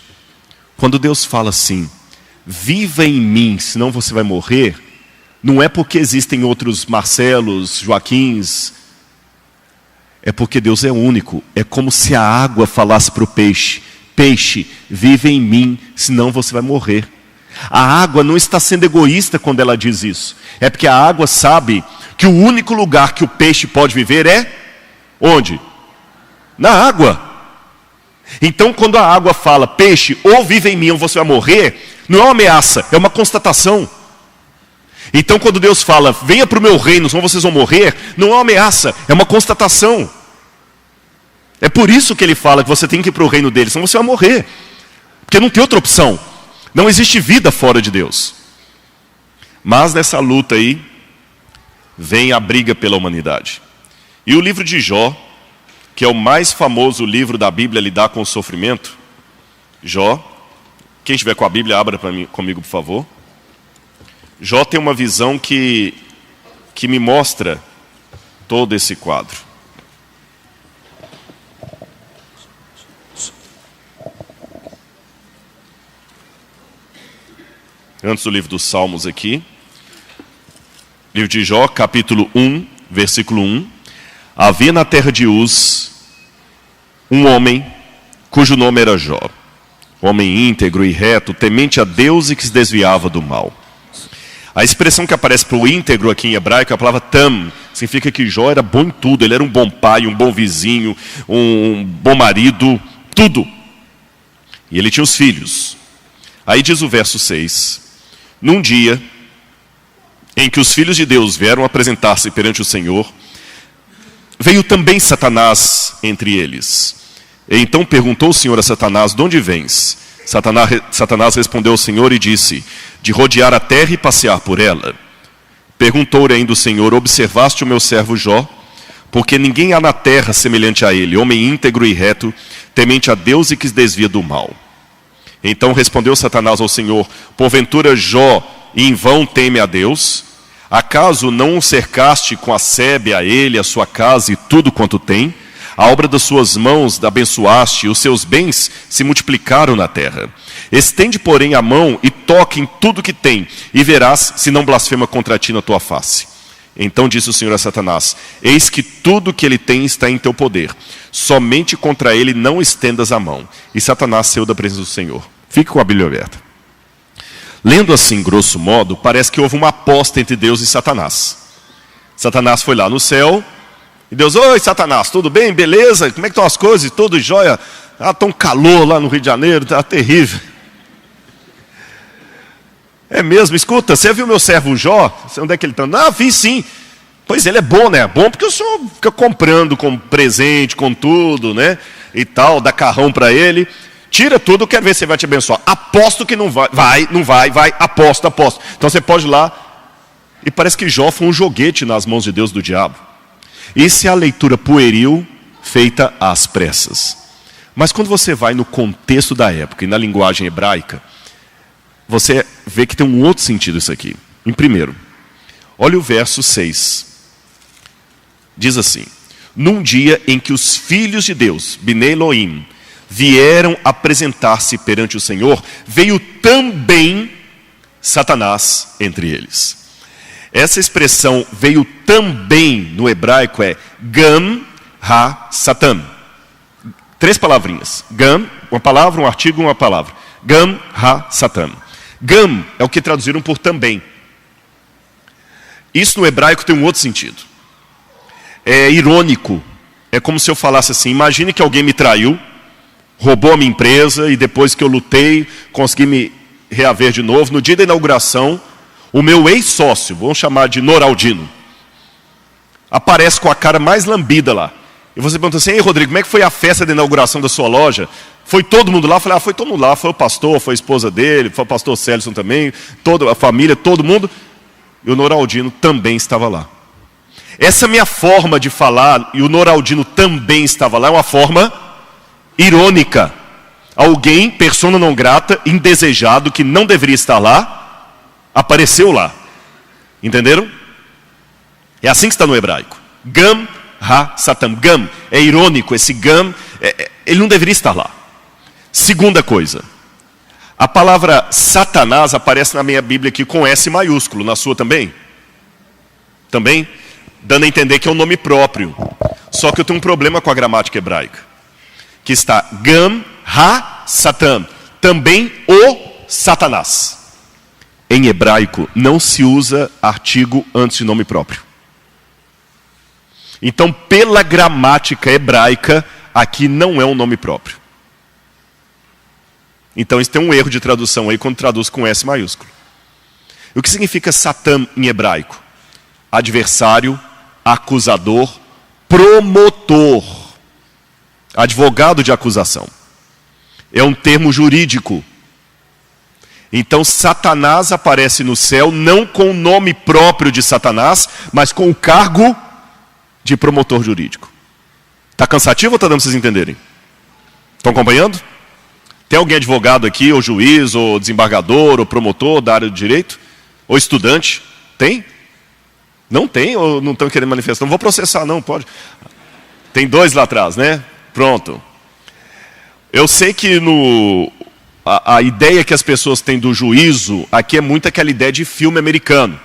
Quando Deus fala assim: viva em mim, senão você vai morrer, não é porque existem outros Marcelos, Joaquins, é porque Deus é único. É como se a água falasse para o peixe: peixe, vive em mim, senão você vai morrer. A água não está sendo egoísta quando ela diz isso. É porque a água sabe que o único lugar que o peixe pode viver é onde? Na água. Então, quando a água fala: peixe, ou vive em mim ou você vai morrer, não é uma ameaça, é uma constatação. Então, quando Deus fala: venha para o meu reino, senão vocês vão morrer, não é uma ameaça, é uma constatação. É por isso que ele fala que você tem que ir para o reino dele, senão você vai morrer. Porque não tem outra opção. Não existe vida fora de Deus. Mas nessa luta aí, vem a briga pela humanidade. E o livro de Jó, que é o mais famoso livro da Bíblia a lidar com o sofrimento. Jó, quem estiver com a Bíblia, abra comigo, por favor. Jó tem uma visão que me mostra todo esse quadro. Antes do livro dos Salmos aqui. Livro de Jó, capítulo 1, versículo 1. Havia na terra de Uz um homem cujo nome era Jó. Homem íntegro e reto, temente a Deus e que se desviava do mal. A expressão que aparece para o íntegro aqui em hebraico é a palavra tam. Significa que Jó era bom em tudo. Ele era um bom pai, um bom vizinho, um bom marido, tudo. E ele tinha os filhos. Aí diz o verso 6. Num dia em que os filhos de Deus vieram apresentar-se perante o Senhor, veio também Satanás entre eles. E então perguntou o Senhor a Satanás: de onde vens? Satanás respondeu ao Senhor e disse: de rodear a terra e passear por ela. Perguntou-lhe ainda o Senhor: observaste o meu servo Jó? Porque ninguém há na terra semelhante a ele, homem íntegro e reto, temente a Deus e que se desvia do mal. Então respondeu Satanás ao Senhor: porventura Jó em vão teme a Deus? Acaso não o cercaste com a sebe a ele, a sua casa e tudo quanto tem? A obra das suas mãos abençoaste, e os seus bens se multiplicaram na terra. Estende, porém, a mão e toque em tudo que tem, e verás se não blasfema contra ti na tua face. Então disse o Senhor a Satanás: eis que tudo que ele tem está em teu poder. Somente contra ele não estendas a mão. E Satanás saiu da presença do Senhor. Fique com a Bíblia aberta. Lendo assim, grosso modo, parece que houve uma aposta entre Deus e Satanás. Satanás foi lá no céu, e Deus: oi Satanás, tudo bem? Beleza? Como é que estão as coisas? Tudo jóia? Ah, tá um calor lá no Rio de Janeiro, tá terrível. É mesmo? Escuta, você viu meu servo Jó? Onde é que ele está? Ah, vi sim. Pois ele é bom, né? É bom porque o senhor fica comprando com presente, com tudo, né? E tal, dá carrão para ele. Tira tudo, eu quero ver se ele vai te abençoar. Aposto que não vai. Não vai, aposto. Então você pode ir lá. E parece que Jó foi um joguete nas mãos de Deus do diabo. Isso é a leitura pueril feita às pressas. Mas quando você vai no contexto da época e na linguagem hebraica, você vê que tem um outro sentido isso aqui. Em primeiro, olha o verso 6. Diz assim: num dia em que os filhos de Deus, Bnei Elohim, vieram apresentar-se perante o Senhor, veio também Satanás entre eles. Essa expressão veio também no hebraico é Gam Ha-Satan. 3 palavrinhas. Gam, uma palavra, um artigo, uma palavra. Gam Ha-Satan. Gam é o que traduziram por também. Isso no hebraico tem um outro sentido. É irônico. É como se eu falasse assim: imagine que alguém me traiu, roubou a minha empresa e depois que eu lutei, consegui me reaver de novo. No dia da inauguração, o meu ex-sócio, vamos chamar de Noraldino, aparece com a cara mais lambida lá. E você pergunta assim: ei, Rodrigo, como é que foi a festa de inauguração da sua loja? Foi todo mundo lá? Eu falei: foi todo mundo lá. Foi o pastor, foi a esposa dele, foi o pastor Célison também, toda a família, todo mundo. E o Noraldino também estava lá. Essa minha forma de falar, e o Noraldino também estava lá, é uma forma irônica. Alguém, persona não grata, indesejado, que não deveria estar lá, apareceu lá. Entenderam? É assim que está no hebraico. Gam Ha-Satan. Gam é irônico. Esse Gam, ele não deveria estar lá. Segunda coisa. A palavra Satanás aparece na minha Bíblia aqui com S maiúsculo. Na sua também? Também? Dando a entender que é um nome próprio. Só que eu tenho um problema com a gramática hebraica. Que está Gam Ha-Satan. Também o Satanás. Em hebraico não se usa artigo antes de nome próprio. Então, pela gramática hebraica, aqui não é um nome próprio. Então, isso tem um erro de tradução aí quando traduz com S maiúsculo. O que significa Satã em hebraico? Adversário, acusador, promotor. Advogado de acusação. É um termo jurídico. Então, Satanás aparece no céu não com o nome próprio de Satanás, mas com o cargo de promotor jurídico. Está cansativo ou está dando para vocês entenderem? Estão acompanhando? Tem alguém advogado aqui, ou juiz, ou desembargador, ou promotor da área do direito? Ou estudante? Tem? Não tem ou não estão querendo manifestar? Não vou processar não, pode. Tem 2 lá atrás, né? Pronto. Eu sei que a ideia que as pessoas têm do juízo, aqui é muito aquela ideia de filme americano.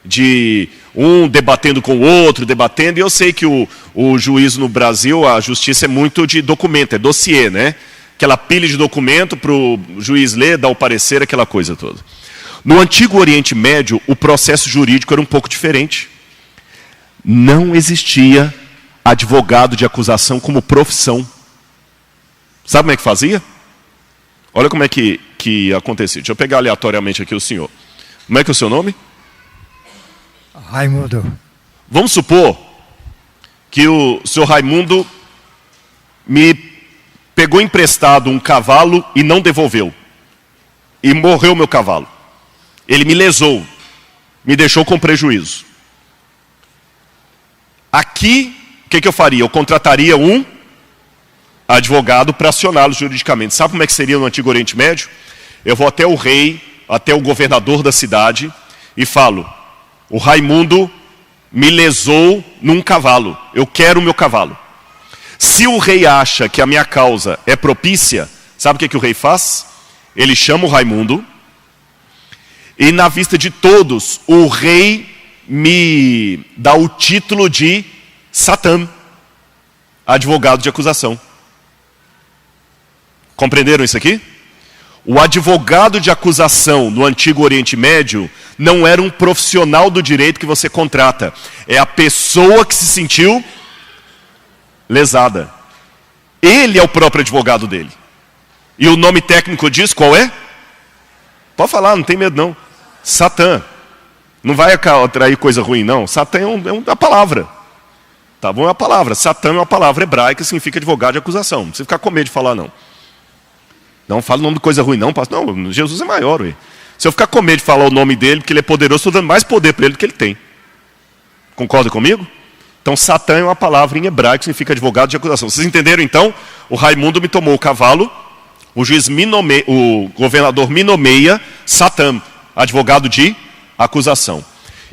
De um debatendo com o outro, debatendo. E eu sei que o juízo no Brasil, a justiça é muito de documento, é dossiê, né? Aquela pilha de documento para o juiz ler, dar o parecer, aquela coisa toda. No Antigo Oriente Médio, o processo jurídico era um pouco diferente. Não existia advogado de acusação como profissão. Sabe como é que fazia? Olha como é que acontecia. Deixa eu pegar aleatoriamente aqui o senhor. Como é que é o seu nome? Raimundo. Vamos supor que o senhor Raimundo me pegou emprestado um cavalo e não devolveu. E morreu meu cavalo. Ele me lesou. Me deixou com prejuízo. Aqui, o que eu faria? Eu contrataria um advogado para acioná-lo juridicamente. Sabe como é que seria no Antigo Oriente Médio? Eu vou até o rei, até o governador da cidade e falo: o Raimundo me lesou num cavalo. Eu quero o meu cavalo. Se o rei acha que a minha causa é propícia, sabe o que o rei faz? Ele chama o Raimundo e na vista de todos, o rei me dá o título de Satã, advogado de acusação. Compreenderam isso aqui? O advogado de acusação no Antigo Oriente Médio não era um profissional do direito que você contrata. É a pessoa que se sentiu lesada. Ele é o próprio advogado dele. E o nome técnico disso qual é? Pode falar, não tem medo não. Satã. Não vai atrair coisa ruim, não. Satã é uma palavra. Tá bom? É uma palavra. Satã é uma palavra hebraica, significa advogado de acusação. Não precisa ficar com medo de falar, não. Não fala o nome de coisa ruim, não. Não, Jesus é maior, ué. Se eu ficar com medo de falar o nome dele, porque ele é poderoso, estou dando mais poder para ele do que ele tem. Concorda comigo? Então, Satã é uma palavra em hebraico que significa advogado de acusação. Vocês entenderam, então? O Raimundo me tomou o cavalo, o governador me nomeia Satã, advogado de acusação.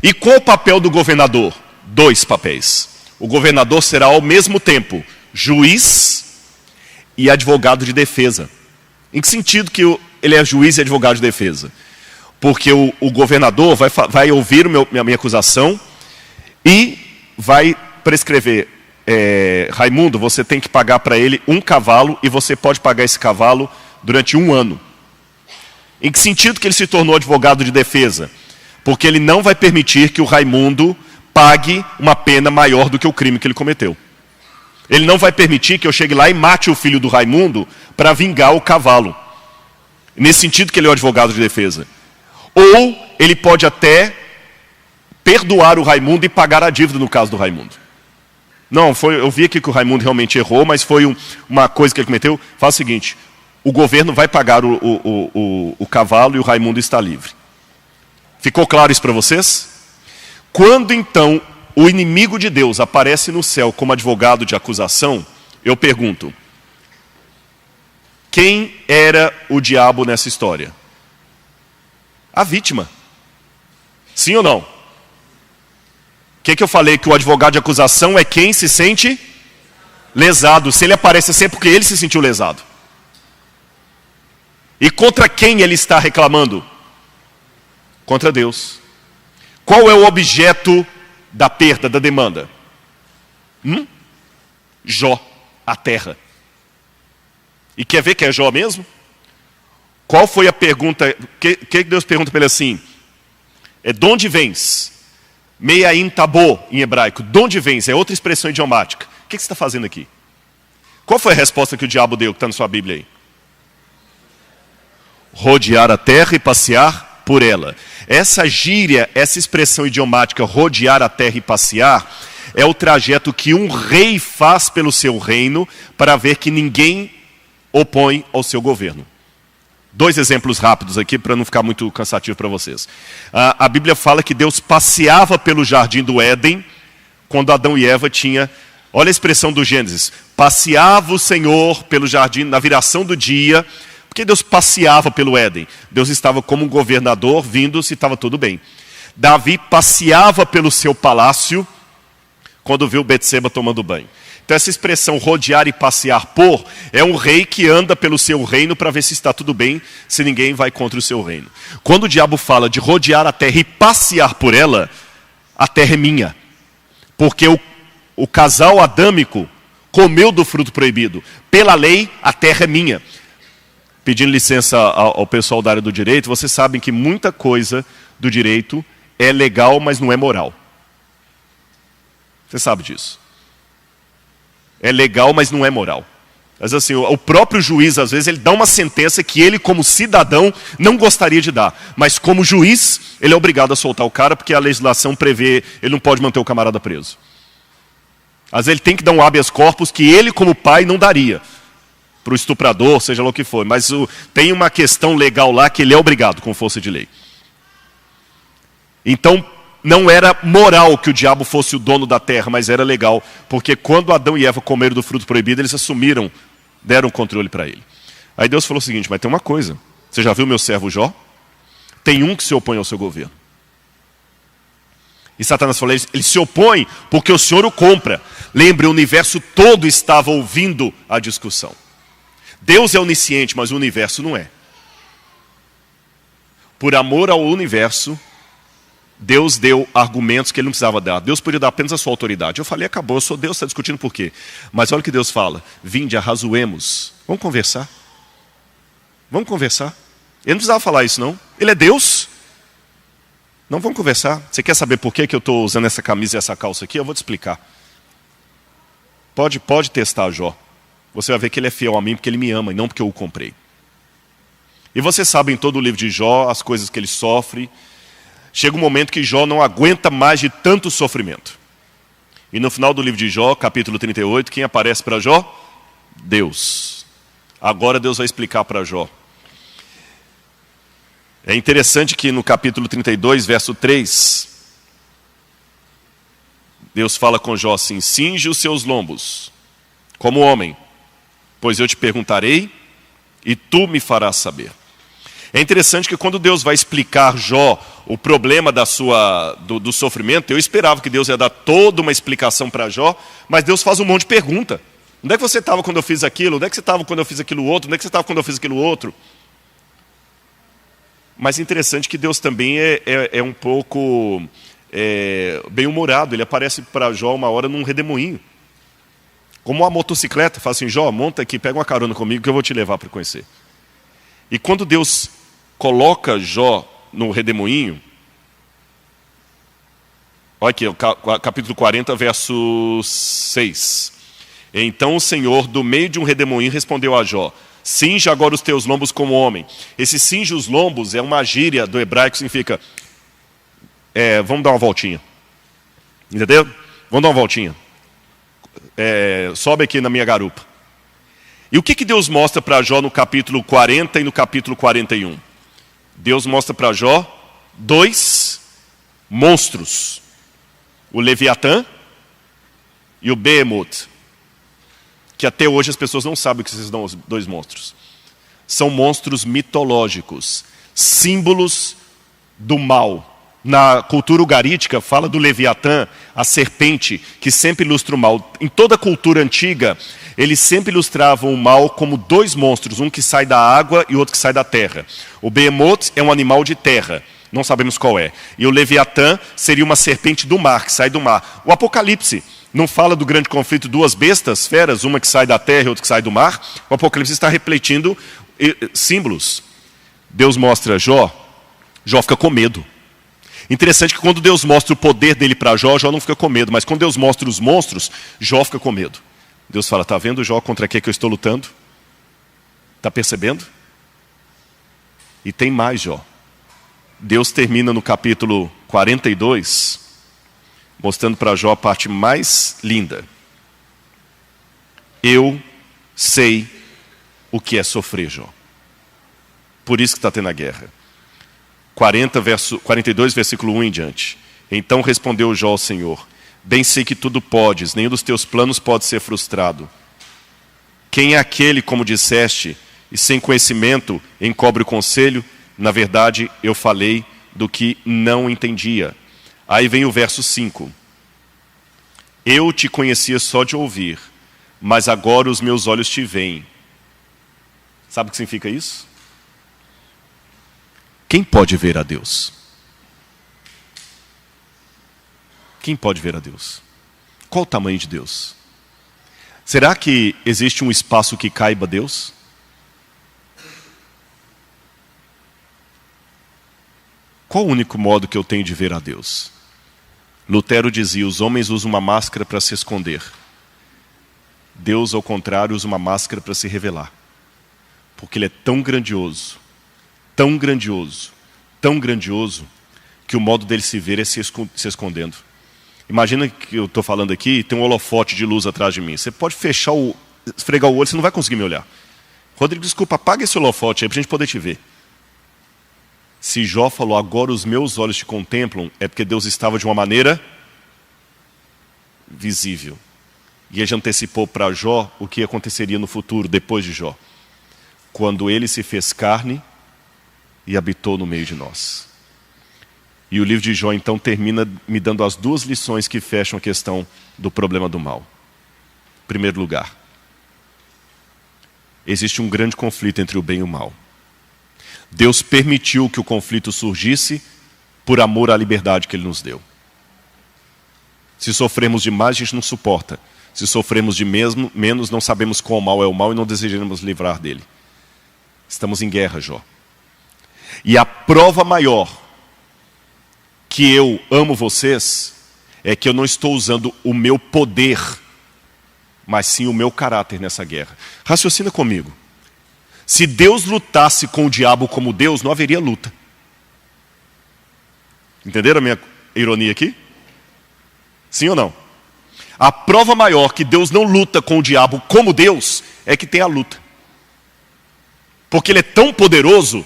E qual o papel do governador? 2 papéis. O governador será ao mesmo tempo juiz e advogado de defesa. Em que sentido que ele é juiz e advogado de defesa? Porque o governador vai ouvir a minha acusação e vai prescrever, Raimundo, você tem que pagar para ele 1 cavalo e você pode pagar esse cavalo durante 1 ano. Em que sentido que ele se tornou advogado de defesa? Porque ele não vai permitir que o Raimundo pague uma pena maior do que o crime que ele cometeu. Ele não vai permitir que eu chegue lá e mate o filho do Raimundo para vingar o cavalo. Nesse sentido que ele é o advogado de defesa. Ou ele pode até perdoar o Raimundo e pagar a dívida no caso do Raimundo. Não, eu vi aqui que o Raimundo realmente errou, mas foi uma coisa que ele cometeu. Faz o seguinte, o governo vai pagar o cavalo e o Raimundo está livre. Ficou claro isso para vocês? Quando então o inimigo de Deus aparece no céu como advogado de acusação, eu pergunto, quem era o diabo nessa história? A vítima. Sim ou não? O que eu falei? Que o advogado de acusação é quem se sente lesado. Se ele aparece é sempre porque ele se sentiu lesado. E contra quem ele está reclamando? Contra Deus. Qual é o objeto da perda, da demanda? Jó, a terra. E quer ver que é Jó mesmo? Qual foi a pergunta? Que Deus pergunta para ele assim? De onde vens? Meaim tabô, em hebraico. De onde vens? É outra expressão idiomática. O que você está fazendo aqui? Qual foi a resposta que o diabo deu, que está na sua Bíblia aí? Rodear a terra e passear por ela. Essa gíria, essa expressão idiomática, rodear a terra e passear, é o trajeto que um rei faz pelo seu reino para ver que ninguém opõe ao seu governo. 2 exemplos rápidos aqui para não ficar muito cansativo para vocês. A Bíblia fala que Deus passeava pelo jardim do Éden quando Adão e Eva tinham... Olha a expressão do Gênesis. Passeava o Senhor pelo jardim na viração do dia. Por que Deus passeava pelo Éden? Deus estava como um governador vindo se estava tudo bem. Davi passeava pelo seu palácio quando viu Betseba tomando banho. Então essa expressão rodear e passear por é um rei que anda pelo seu reino para ver se está tudo bem, se ninguém vai contra o seu reino. Quando o diabo fala de rodear a terra e passear por ela, a terra é minha. Porque o casal adâmico comeu do fruto proibido. Pela lei, a terra é minha. Pedindo licença ao pessoal da área do direito, vocês sabem que muita coisa do direito é legal, mas não é moral. Você sabe disso. É legal, mas não é moral. Mas assim, o próprio juiz, às vezes, ele dá uma sentença que ele, como cidadão, não gostaria de dar. Mas como juiz, ele é obrigado a soltar o cara, porque a legislação prevê, ele não pode manter o camarada preso. Às vezes ele tem que dar um habeas corpus que ele, como pai, não daria. Para o estuprador, seja lá o que for. Mas tem uma questão legal lá que ele é obrigado, com força de lei. Então, não era moral que o diabo fosse o dono da terra, mas era legal, porque quando Adão e Eva comeram do fruto proibido, eles assumiram, deram controle para ele. Aí Deus falou o seguinte, mas tem uma coisa, você já viu meu servo Jó? Tem um que se opõe ao seu governo. E Satanás falou, ele se opõe porque o Senhor o compra. Lembre, o universo todo estava ouvindo a discussão. Deus é onisciente, mas o universo não é. Por amor ao universo, Deus deu argumentos que ele não precisava dar. Deus podia dar apenas a sua autoridade. Eu falei, acabou, eu sou Deus, está discutindo por quê? Mas olha o que Deus fala. Vinde, arrazoemos. Vamos conversar. Vamos conversar. Ele não precisava falar isso, não. Ele é Deus. Não, vamos conversar. Você quer saber por que eu estou usando essa camisa e essa calça aqui? Eu vou te explicar. Pode testar, Jó. Você vai ver que ele é fiel a mim porque ele me ama e não porque eu o comprei. E você sabe em todo o livro de Jó as coisas que ele sofre. chega um momento que Jó não aguenta mais de tanto sofrimento. E no final do livro de Jó, capítulo 38, quem aparece para Jó? Deus. Agora Deus vai explicar para Jó. É interessante que no capítulo 32, verso 3, Deus fala com Jó assim: cinge os seus lombos, como homem, pois eu te perguntarei e tu me farás saber. É interessante que quando Deus vai explicar Jó o problema do sofrimento, eu esperava que Deus ia dar toda uma explicação para Jó, mas Deus faz um monte de pergunta. Onde é que você estava quando eu fiz aquilo? Onde é que você estava quando eu fiz aquilo outro? Onde é que você estava quando eu fiz aquilo outro? Mas é interessante que Deus também é um pouco bem-humorado. Ele aparece para Jó uma hora num redemoinho. Como uma motocicleta, fala assim: Jó, monta aqui, pega uma carona comigo que eu vou te levar para conhecer. E quando Deus coloca Jó no redemoinho, olha aqui, capítulo 40, verso 6. Então o Senhor, do meio de um redemoinho, respondeu a Jó: cinge agora os teus lombos como homem. Esse cinge os lombos é uma gíria do hebraico que significa vamos dar uma voltinha. Entendeu? Vamos dar uma voltinha. Sobe aqui na minha garupa. E o que Deus mostra para Jó no capítulo 40 e no capítulo 41? Deus mostra para Jó dois monstros: o Leviatã e o Behemoth, que até hoje as pessoas não sabem o que são os dois monstros. São monstros mitológicos, símbolos do mal. Na cultura ugarítica, fala do Leviatã, a serpente, que sempre ilustra o mal. Em toda a cultura antiga, eles sempre ilustravam o mal como dois monstros, um que sai da água e outro que sai da terra. O Behemoth é um animal de terra, não sabemos qual é. E o Leviatã seria uma serpente do mar, que sai do mar. O Apocalipse não fala do grande conflito, duas bestas, feras, uma que sai da terra e outra que sai do mar. O Apocalipse está refletindo símbolos. Deus mostra Jó fica com medo. Interessante que quando Deus mostra o poder dele para Jó não fica com medo. Mas quando Deus mostra os monstros, Jó fica com medo. Deus fala: está vendo, Jó, contra quem que eu estou lutando? Está percebendo? E tem mais, Jó. Deus termina no capítulo 42, mostrando para Jó a parte mais linda. Eu sei o que é sofrer, Jó. Por isso que está tendo a guerra. 42, versículo 1 em diante. Então respondeu Jó ao Senhor: bem sei que tudo podes, nenhum dos teus planos pode ser frustrado. Quem é aquele, como disseste, e sem conhecimento encobre o conselho? Na verdade, eu falei do que não entendia. Aí vem o verso 5. Eu te conhecia só de ouvir, mas agora os meus olhos te veem. Sabe o que significa isso? Quem pode ver a Deus? Quem pode ver a Deus? Qual o tamanho de Deus? Será que existe um espaço que caiba a Deus? Qual o único modo que eu tenho de ver a Deus? Lutero dizia: os homens usam uma máscara para se esconder. Deus, ao contrário, usa uma máscara para se revelar. Porque Ele é tão grandioso, tão grandioso, tão grandioso, que o modo dele se ver é se escondendo. Imagina que eu estou falando aqui e tem um holofote de luz atrás de mim. Você pode esfregar o olho, você não vai conseguir me olhar. Rodrigo, desculpa, apaga esse holofote aí para a gente poder te ver. Se Jó falou: agora os meus olhos te contemplam, é porque Deus estava de uma maneira visível. E ele antecipou para Jó o que aconteceria no futuro, depois de Jó. Quando ele se fez carne e habitou no meio de nós. E o livro de Jó então termina me dando as duas lições que fecham a questão do problema do mal. Em primeiro lugar, existe um grande conflito entre o bem e o mal. Deus permitiu que o conflito surgisse por amor à liberdade que Ele nos deu. Se sofremos demais, a gente não suporta. Se sofremos de menos, não sabemos qual mal é o mal e não desejamos livrar dele. Estamos em guerra, Jó. E a prova maior que eu amo vocês é que eu não estou usando o meu poder, mas sim o meu caráter nessa guerra. Raciocina comigo. Se Deus lutasse com o diabo como Deus, não haveria luta. Entenderam a minha ironia aqui? Sim ou não? A prova maior que Deus não luta com o diabo como Deus é que tem a luta. Porque ele é tão poderoso,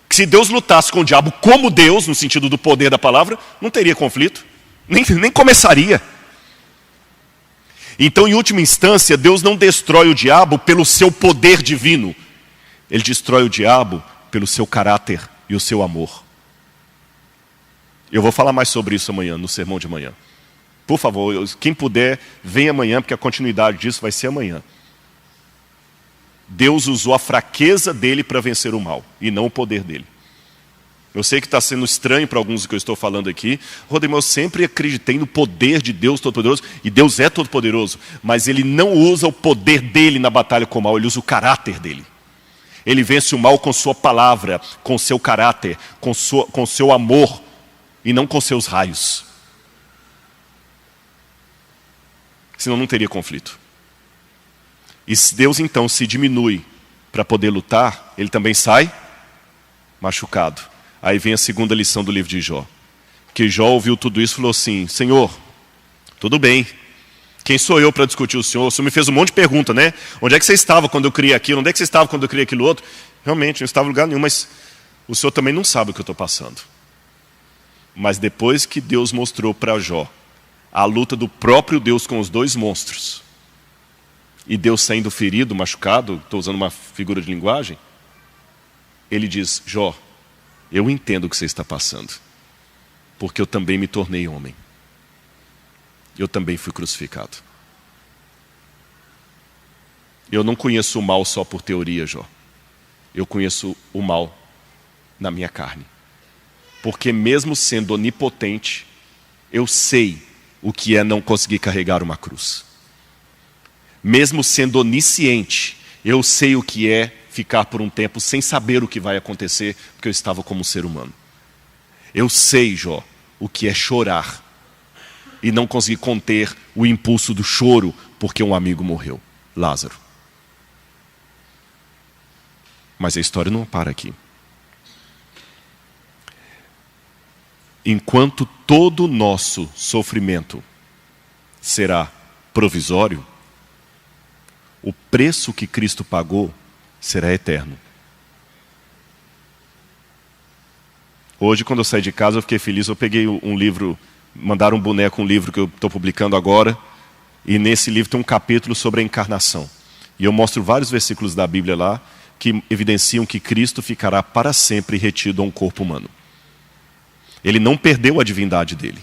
que se Deus lutasse com o diabo como Deus, no sentido do poder da palavra, não teria conflito, nem começaria. Então, em última instância, Deus não destrói o diabo pelo seu poder divino. Ele destrói o diabo pelo seu caráter e o seu amor. Eu vou falar mais sobre isso amanhã, no sermão de amanhã. Por favor, quem puder, venha amanhã, porque a continuidade disso vai ser amanhã. Deus usou a fraqueza dele para vencer o mal, e não o poder dele. Eu sei que está sendo estranho para alguns do que eu estou falando aqui. Rodrigo, eu sempre acreditei no poder de Deus Todo-Poderoso, e Deus é Todo-Poderoso, mas ele não usa o poder dele na batalha com o mal, ele usa o caráter dele. Ele vence o mal com sua palavra, com seu caráter, com seu amor, e não com seus raios. Senão não teria conflito. E se Deus então se diminui para poder lutar, ele também sai machucado. Aí vem a segunda lição do livro de Jó. Que Jó ouviu tudo isso e falou assim: Senhor, tudo bem. Quem sou eu para discutir o Senhor? O Senhor me fez um monte de pergunta, né? Onde é que você estava quando eu criei aquilo? Onde é que você estava quando eu criei aquilo outro? Realmente, não estava em lugar nenhum, mas o Senhor também não sabe o que eu estou passando. Mas depois que Deus mostrou para Jó a luta do próprio Deus com os dois monstros, e Deus saindo ferido, machucado, estou usando uma figura de linguagem, ele diz: Jó, eu entendo o que você está passando, porque eu também me tornei homem. Eu também fui crucificado. Eu não conheço o mal só por teoria, Jó. Eu conheço o mal na minha carne. Porque mesmo sendo onipotente, eu sei o que é não conseguir carregar uma cruz. Mesmo sendo onisciente, eu sei o que é ficar por um tempo sem saber o que vai acontecer, porque eu estava como um ser humano. Eu sei, Jó, o que é chorar e não conseguir conter o impulso do choro porque um amigo morreu, Lázaro. Mas a história não para aqui. Enquanto todo o nosso sofrimento será provisório, o preço que Cristo pagou será eterno. Hoje, quando eu saí de casa, eu fiquei feliz. Eu peguei um livro, mandaram um boneco, um livro que eu estou publicando agora, e nesse livro tem um capítulo sobre a encarnação. E eu mostro vários versículos da Bíblia lá que evidenciam que Cristo ficará para sempre retido a um corpo humano. Ele não perdeu a divindade dele.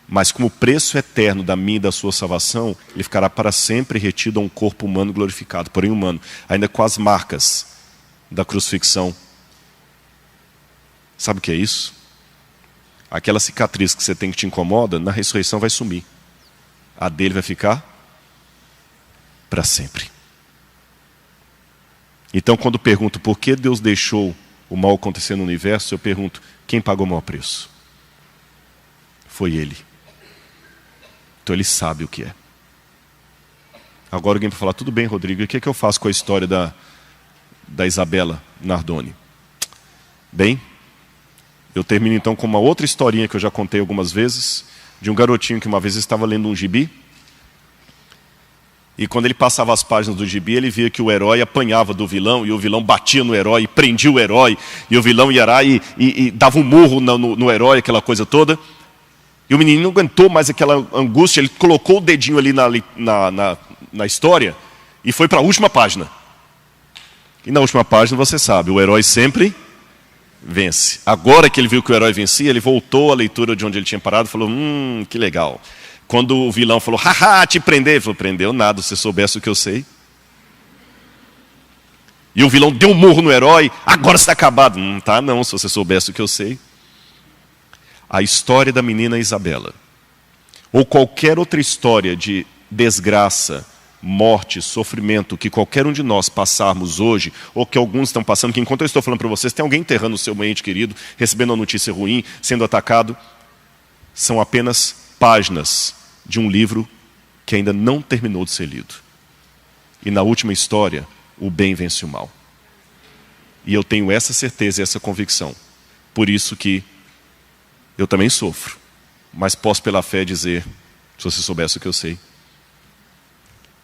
Mas como preço eterno da minha e da sua salvação, ele ficará para sempre retido a um corpo humano glorificado, porém humano, ainda com as marcas da crucifixão. Sabe o que é isso? Aquela cicatriz que você tem que te incomoda, na ressurreição vai sumir. A dele vai ficar para sempre. Então, quando pergunto por que Deus deixou o mal acontecer no universo, eu pergunto: quem pagou o maior preço? Foi Ele. Então Ele sabe o que é. Agora alguém vai falar: tudo bem, Rodrigo, e o que é que eu faço com a história da Isabela Nardoni? Bem, eu termino então com uma outra historinha que eu já contei algumas vezes, de um garotinho que uma vez estava lendo um gibi, e quando ele passava as páginas do gibi, ele via que o herói apanhava do vilão, e o vilão batia no herói, e prendia o herói, e o vilão ia lá e dava um murro no herói, aquela coisa toda. E o menino não aguentou mais aquela angústia, ele colocou o dedinho ali na história, e foi para a última página. E na última página, você sabe, o herói sempre vence. Agora que ele viu que o herói vencia, ele voltou à leitura de onde ele tinha parado e falou: que legal. Quando o vilão falou: haha, te prender, ele falou: prendeu nada, se você soubesse o que eu sei. E o vilão deu um murro no herói: agora está acabado. Tá não, se você soubesse o que eu sei. A história da menina Isabela, ou qualquer outra história de desgraça, morte, sofrimento que qualquer um de nós passarmos hoje, ou que alguns estão passando, que enquanto eu estou falando para vocês, tem alguém enterrando o seu ente querido, recebendo uma notícia ruim, sendo atacado, são apenas páginas de um livro que ainda não terminou de ser lido. E na última história, o bem vence o mal. E eu tenho essa certeza e essa convicção, Por isso que eu também sofro. Mas posso pela fé dizer, se você soubesse o que eu sei,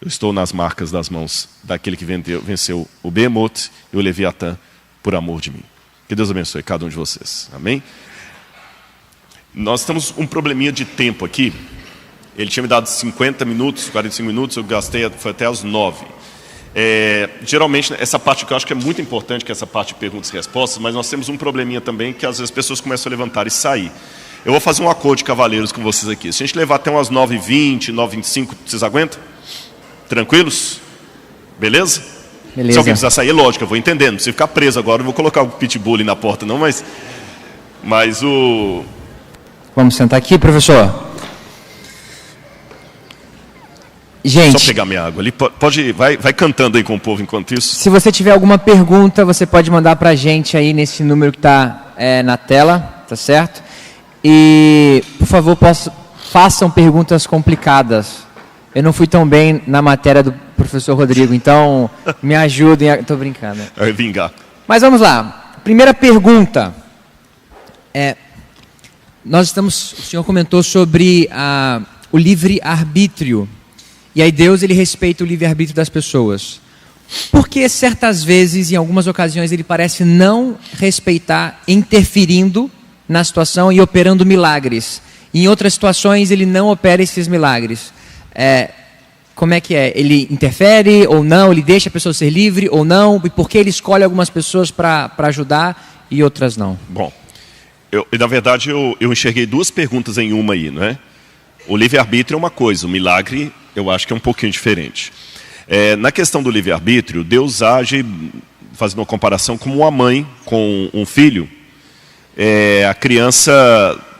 eu estou nas marcas das mãos daquele que venceu o Behemoth e o Leviatã por amor de mim. Que Deus abençoe cada um de vocês. Amém? Nós temos um probleminha de tempo aqui. Ele tinha me dado 50 minutos, 45 minutos, eu gastei foi até as 9. Geralmente, essa parte que eu acho que é muito importante, que é essa parte de perguntas e respostas, mas nós temos um probleminha também, que às vezes as pessoas começam a levantar e sair. Eu vou fazer um acordo de cavalheiros com vocês aqui. Se a gente levar até umas 9h20, 9h25, vocês aguentam? Tranquilos? Beleza? Beleza. Se alguém precisar sair, é lógico, eu vou entendendo. Se ficar preso agora, eu vou colocar o pitbull ali na porta, não, mas o... Vamos sentar aqui, professor. Gente, só pegar minha água ali. Pode ir, vai cantando aí com o povo enquanto isso. Se você tiver alguma pergunta, você pode mandar pra gente aí nesse número que está na tela, tá certo? E, por favor, façam perguntas complicadas. Eu não fui tão bem na matéria do professor Rodrigo, então me ajudem. Estou brincando. Vai vingar. Mas vamos lá. Primeira pergunta. O senhor comentou sobre o livre-arbítrio. E aí Deus, ele respeita o livre-arbítrio das pessoas. Por que certas vezes, em algumas ocasiões, ele parece não respeitar, interferindo na situação e operando milagres? E em outras situações, ele não opera esses milagres. Como é que é? Ele interfere ou não? Ele deixa a pessoa ser livre ou não? E por que ele escolhe algumas pessoas para ajudar e outras não? Bom, na verdade eu enxerguei duas perguntas em uma aí, não é? O livre-arbítrio é uma coisa, o milagre eu acho que é um pouquinho diferente. Na questão do livre-arbítrio, Deus age, fazendo uma comparação, como uma mãe com um filho. A criança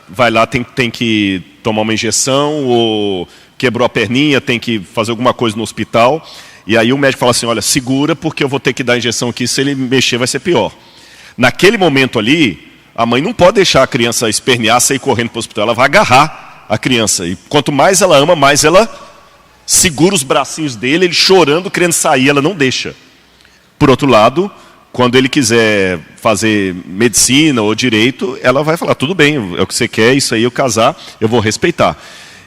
vai lá, tem que tomar uma injeção, ou quebrou a perninha, tem que fazer alguma coisa no hospital, e aí o médico fala assim, olha, segura, porque eu vou ter que dar a injeção aqui, se ele mexer vai ser pior. Naquele momento ali, a mãe não pode deixar a criança espernear, sair correndo para o hospital, ela vai agarrar a criança, e quanto mais ela ama, mais ela segura os bracinhos dele, ele chorando, querendo sair, ela não deixa. Por outro lado, quando ele quiser fazer medicina ou direito, ela vai falar, tudo bem, é o que você quer, isso aí eu casar, eu vou respeitar.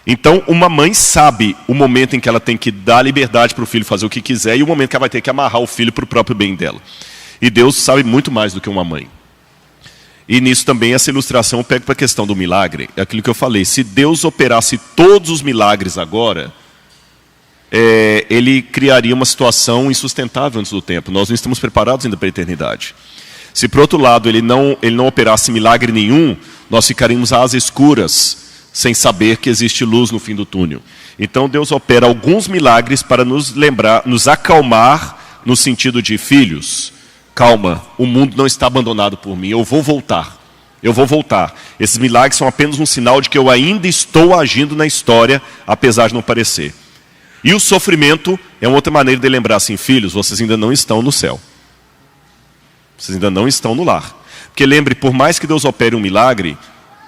Então, uma mãe sabe o momento em que ela tem que dar liberdade para o filho fazer o que quiser e o momento que ela vai ter que amarrar o filho para o próprio bem dela. E Deus sabe muito mais do que uma mãe. E nisso também, essa ilustração eu pego para a questão do milagre. É aquilo que eu falei, se Deus operasse todos os milagres agora, ele criaria uma situação insustentável antes do tempo. Nós não estamos preparados ainda para a eternidade. Se, por outro lado, ele não operasse milagre nenhum, nós ficaríamos às escuras, sem saber que existe luz no fim do túnel. Então, Deus opera alguns milagres para nos lembrar, nos acalmar, no sentido de, filhos, calma, o mundo não está abandonado por mim, eu vou voltar. Eu vou voltar. Esses milagres são apenas um sinal de que eu ainda estou agindo na história, apesar de não parecer. E o sofrimento é uma outra maneira de lembrar assim, filhos, vocês ainda não estão no céu. Vocês ainda não estão no lar. Porque lembre, por mais que Deus opere um milagre,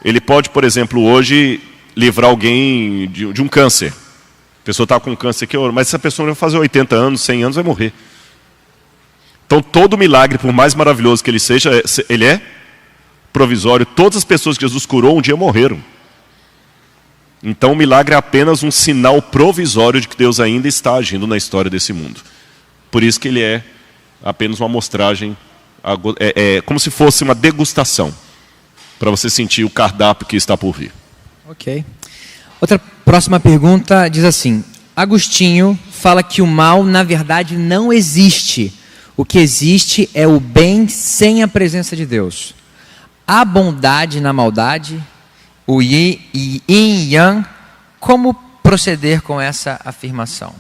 ele pode, por exemplo, hoje livrar alguém de um câncer. A pessoa está com câncer aqui, mas essa pessoa vai fazer 80 anos, 100 anos, vai morrer. Então todo milagre, por mais maravilhoso que ele seja, ele é provisório. Todas as pessoas que Jesus curou um dia morreram. Então o milagre é apenas um sinal provisório de que Deus ainda está agindo na história desse mundo. Por isso que ele é apenas uma amostragem, como se fosse uma degustação, para você sentir o cardápio que está por vir. Ok. Outra próxima pergunta diz assim, Agostinho fala que o mal na verdade não existe. O que existe é o bem sem a presença de Deus. Há bondade na maldade? O yin e yang, como proceder com essa afirmação?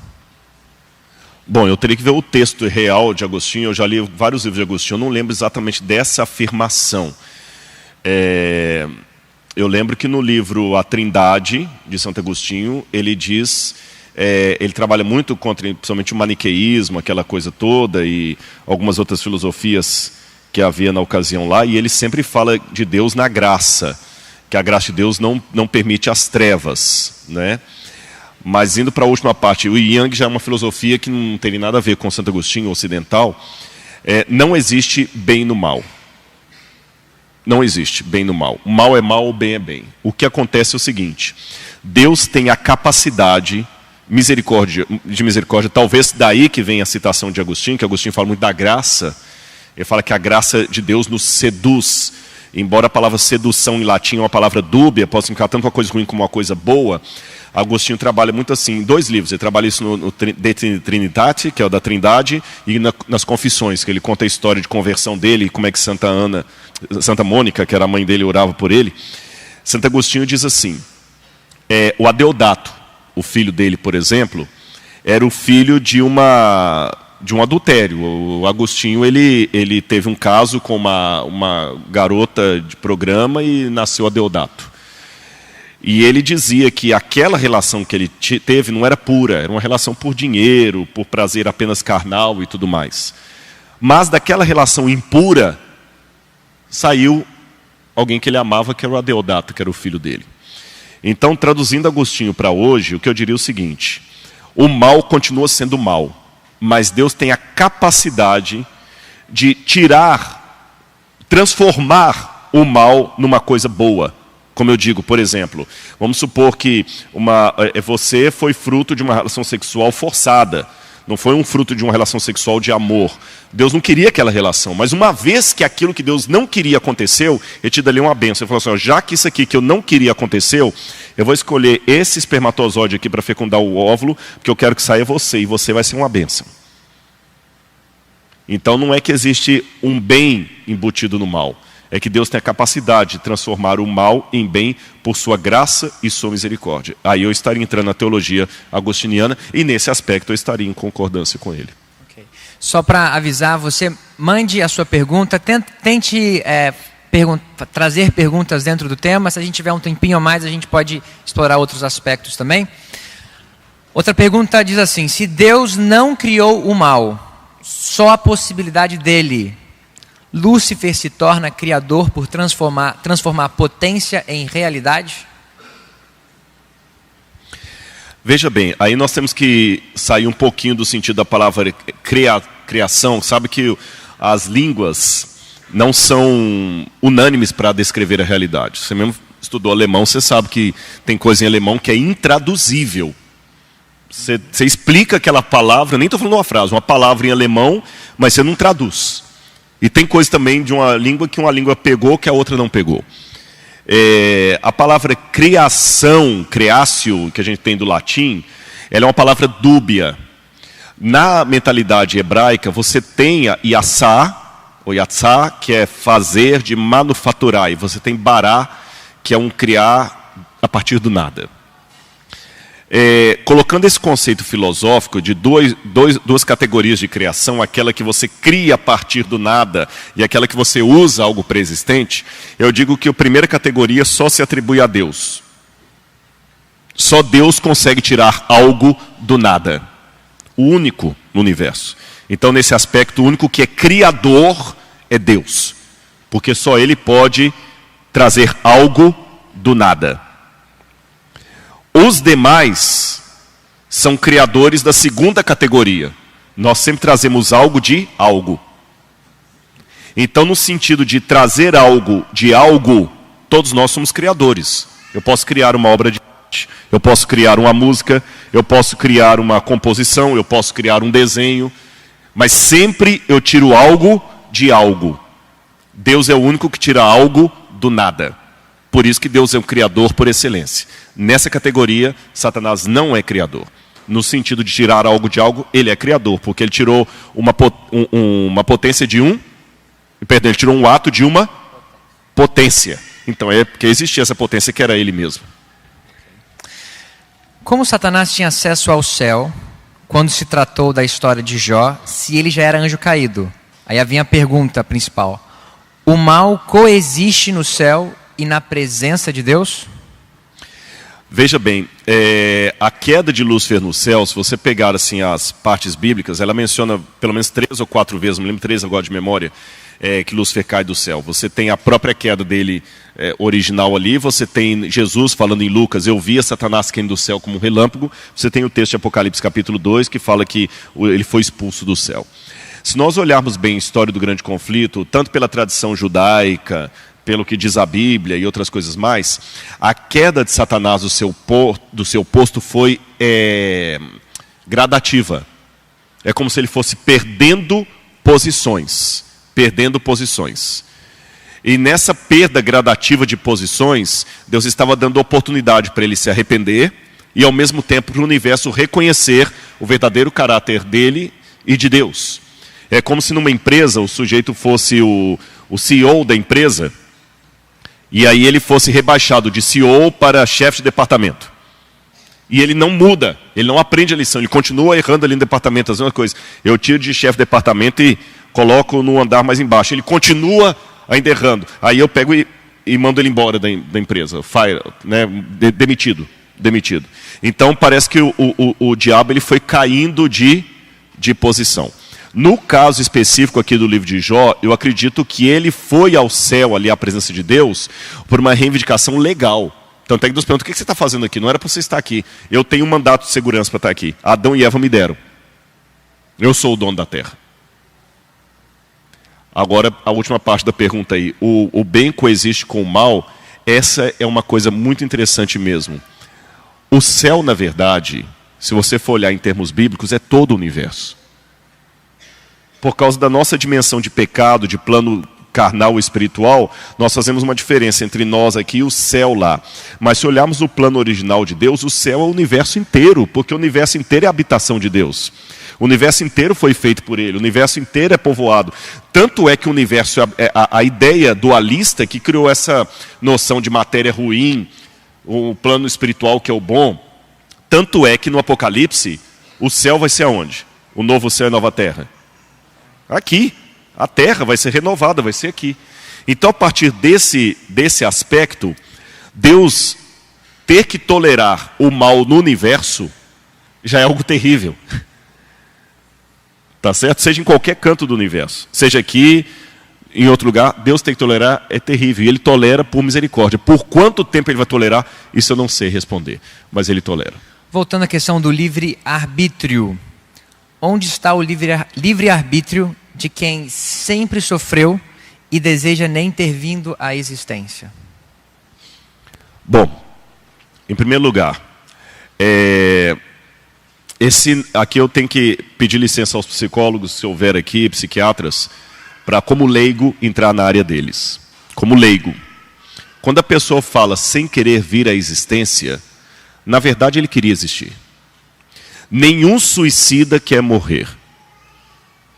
Bom, eu teria que ver o texto real de Agostinho, eu já li vários livros de Agostinho, eu não lembro exatamente dessa afirmação. Eu lembro que no livro A Trindade, de Santo Agostinho, ele diz, ele trabalha muito contra, principalmente o maniqueísmo, aquela coisa toda, e algumas outras filosofias que havia na ocasião lá, e ele sempre fala de Deus na graça, que a graça de Deus não permite as trevas, né? Mas indo para a última parte, o Yang já é uma filosofia que não tem nada a ver com Santo Agostinho ocidental. Não existe bem no mal. Não existe bem no mal. O mal é mal, o bem é bem. O que acontece é o seguinte: Deus tem a capacidade de misericórdia, talvez daí que vem a citação de Agostinho, que Agostinho fala muito da graça. Ele fala que a graça de Deus nos seduz. Embora a palavra sedução em latim é uma palavra dúbia, pode significar tanto uma coisa ruim como uma coisa boa, Agostinho trabalha muito assim, em 2 livros. Ele trabalha isso no De Trinitate, que é o da Trindade, e nas Confissões, que ele conta a história de conversão dele, e como é que Santa Mônica, que era a mãe dele, orava por ele. Santo Agostinho diz assim, o Adeodato, o filho dele, por exemplo, era o filho de um adultério. O Agostinho ele teve um caso com uma garota de programa e nasceu Adeodato. E ele dizia que aquela relação que ele teve não era pura, era uma relação por dinheiro, por prazer apenas carnal e tudo mais. Mas daquela relação impura saiu alguém que ele amava, que era o Adeodato, que era o filho dele. Então, traduzindo Agostinho para hoje, o que eu diria é o seguinte: o mal continua sendo mal, mas Deus tem a capacidade de transformar o mal numa coisa boa. Como eu digo, por exemplo, vamos supor que você foi fruto de uma relação sexual forçada. Não foi um fruto de uma relação sexual de amor. Deus não queria aquela relação. Mas uma vez que aquilo que Deus não queria aconteceu, Ele te dá ali uma bênção. Ele falou assim, já que isso aqui que eu não queria aconteceu, eu vou escolher esse espermatozoide aqui para fecundar o óvulo, porque eu quero que saia você, e você vai ser uma bênção. Então não é que existe um bem embutido no mal. É que Deus tem a capacidade de transformar o mal em bem por sua graça e sua misericórdia. Aí eu estaria entrando na teologia agostiniana e nesse aspecto eu estaria em concordância com ele. Okay. Só para avisar, você mande a sua pergunta, tente trazer perguntas dentro do tema. Se a gente tiver um tempinho a mais, a gente pode explorar outros aspectos também. Outra pergunta diz assim: se Deus não criou o mal, só a possibilidade dele, Lúcifer se torna criador por transformar potência em realidade? Veja bem, aí nós temos que sair um pouquinho do sentido da palavra criação. Sabe que as línguas não são unânimes para descrever a realidade. Você mesmo estudou alemão, você sabe que tem coisa em alemão que é intraduzível. Você explica aquela palavra, nem estou falando uma frase, uma palavra em alemão, mas você não traduz. E tem coisa também de uma língua que uma língua pegou que a outra não pegou. A palavra criação, creatio, que a gente tem do latim, ela é uma palavra dúbia. Na mentalidade hebraica, você tem a yatsá, ou yatsá, que é fazer de manufaturar, e você tem bará, que é um criar a partir do nada. Colocando esse conceito filosófico de duas categorias de criação, aquela que você cria a partir do nada e aquela que você usa algo pré-existente, eu digo que a primeira categoria só se atribui a Deus. Só Deus consegue tirar algo do nada. O único no universo. Então, nesse aspecto, o único que é criador é Deus. Porque só Ele pode trazer algo do nada. Os demais são criadores da segunda categoria. Nós sempre trazemos algo de algo. Então, no sentido de trazer algo de algo, todos nós somos criadores. Eu posso criar uma obra de arte, eu posso criar uma música, eu posso criar uma composição, eu posso criar um desenho, mas sempre eu tiro algo de algo. Deus é o único que tira algo do nada. Por isso que Deus é um criador por excelência. Nessa categoria, Satanás não é criador. No sentido de tirar algo de algo, ele é criador, porque ele tirou uma potência de ele tirou um ato de uma potência. Então é porque existia essa potência que era ele mesmo. Como Satanás tinha acesso ao céu, quando se tratou da história de Jó, se ele já era anjo caído? Aí havia a pergunta principal: o mal coexiste no céu e na presença de Deus? Veja bem, a queda de Lúcifer no céu, se você pegar assim, as partes bíblicas, ela menciona pelo menos 3 ou 4 vezes, não me lembro 3 agora de memória, que Lúcifer cai do céu. Você tem a própria queda dele original ali, você tem Jesus falando em Lucas, eu via Satanás caindo do céu como um relâmpago, você tem o texto de Apocalipse capítulo 2, que fala que ele foi expulso do céu. Se nós olharmos bem a história do grande conflito, tanto pela tradição judaica, pelo que diz a Bíblia e outras coisas mais, a queda de Satanás do seu posto foi gradativa. É como se ele fosse perdendo posições. E nessa perda gradativa de posições, Deus estava dando oportunidade para ele se arrepender e, ao mesmo tempo, para o universo reconhecer o verdadeiro caráter dele e de Deus. É como se numa empresa o sujeito fosse o CEO da empresa e aí ele fosse rebaixado de CEO para chefe de departamento. E ele não muda, ele não aprende a lição, ele continua errando ali no departamento, as mesmas coisas. Eu tiro de chefe de departamento e coloco no andar mais embaixo. Ele continua ainda errando. Aí eu pego e mando ele embora da empresa, fire, né, demitido. Então parece que o diabo ele foi caindo de posição. No caso específico aqui do livro de Jó, eu acredito que ele foi ao céu ali à presença de Deus por uma reivindicação legal. Tanto é que Deus pergunta, o que você está fazendo aqui? Não era para você estar aqui. Eu tenho um mandato de segurança para estar aqui. Adão e Eva me deram. Eu sou o dono da terra. Agora, a última parte da pergunta aí. O bem coexiste com o mal. Essa é uma coisa muito interessante mesmo. O céu, na verdade, se você for olhar em termos bíblicos, é todo o universo. Por causa da nossa dimensão de pecado, de plano carnal e espiritual, nós fazemos uma diferença entre nós aqui e o céu lá. Mas se olharmos o plano original de Deus, o céu é o universo inteiro, porque o universo inteiro é a habitação de Deus. O universo inteiro foi feito por Ele, o universo inteiro é povoado. Tanto é que o universo é a ideia dualista que criou essa noção de matéria ruim, o plano espiritual que é o bom. Tanto é que no Apocalipse, o céu vai ser aonde? O novo céu e nova terra? Aqui. A terra vai ser renovada, vai ser aqui. Então, a partir desse aspecto, Deus ter que tolerar o mal no universo já é algo terrível. Tá certo? Seja em qualquer canto do universo. Seja aqui, em outro lugar, Deus tem que tolerar, é terrível. E Ele tolera por misericórdia. Por quanto tempo Ele vai tolerar, isso eu não sei responder. Mas Ele tolera. Voltando à questão do livre-arbítrio. Onde está o livre-arbítrio de quem sempre sofreu e deseja nem ter vindo à existência? Bom, em primeiro lugar, aqui eu tenho que pedir licença aos psicólogos, se houver aqui, psiquiatras, para, como leigo, entrar na área deles. Como leigo. Quando a pessoa fala sem querer vir à existência, na verdade ele queria existir. Nenhum suicida quer morrer.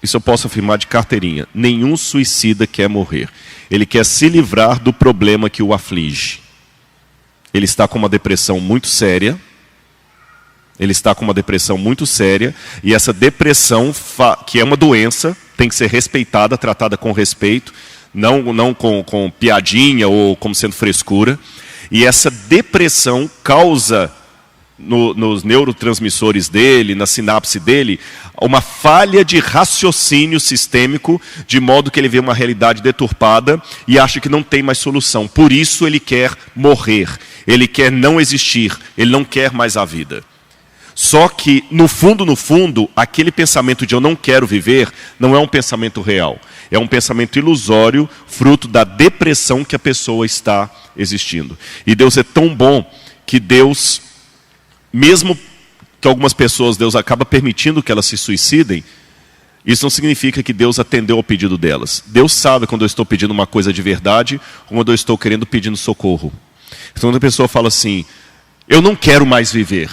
Isso eu posso afirmar de carteirinha. Nenhum suicida quer morrer. Ele quer se livrar do problema que o aflige. Ele está com uma depressão muito séria. E essa depressão, que é uma doença, tem que ser respeitada, tratada com respeito, não com piadinha ou como sendo frescura. E essa depressão causa nos neurotransmissores dele, na sinapse dele, uma falha de raciocínio sistêmico, de modo que ele vê uma realidade deturpada e acha que não tem mais solução. Por isso ele quer morrer, ele quer não existir, ele não quer mais a vida. Só que, no fundo, aquele pensamento de eu não quero viver, não é um pensamento real. É um pensamento ilusório, fruto da depressão que a pessoa está existindo. E Deus é tão bom que Deus, mesmo que algumas pessoas, Deus acaba permitindo que elas se suicidem, isso não significa que Deus atendeu ao pedido delas. Deus sabe quando eu estou pedindo uma coisa de verdade, ou quando eu estou pedindo socorro. Então, quando a pessoa fala assim, eu não quero mais viver.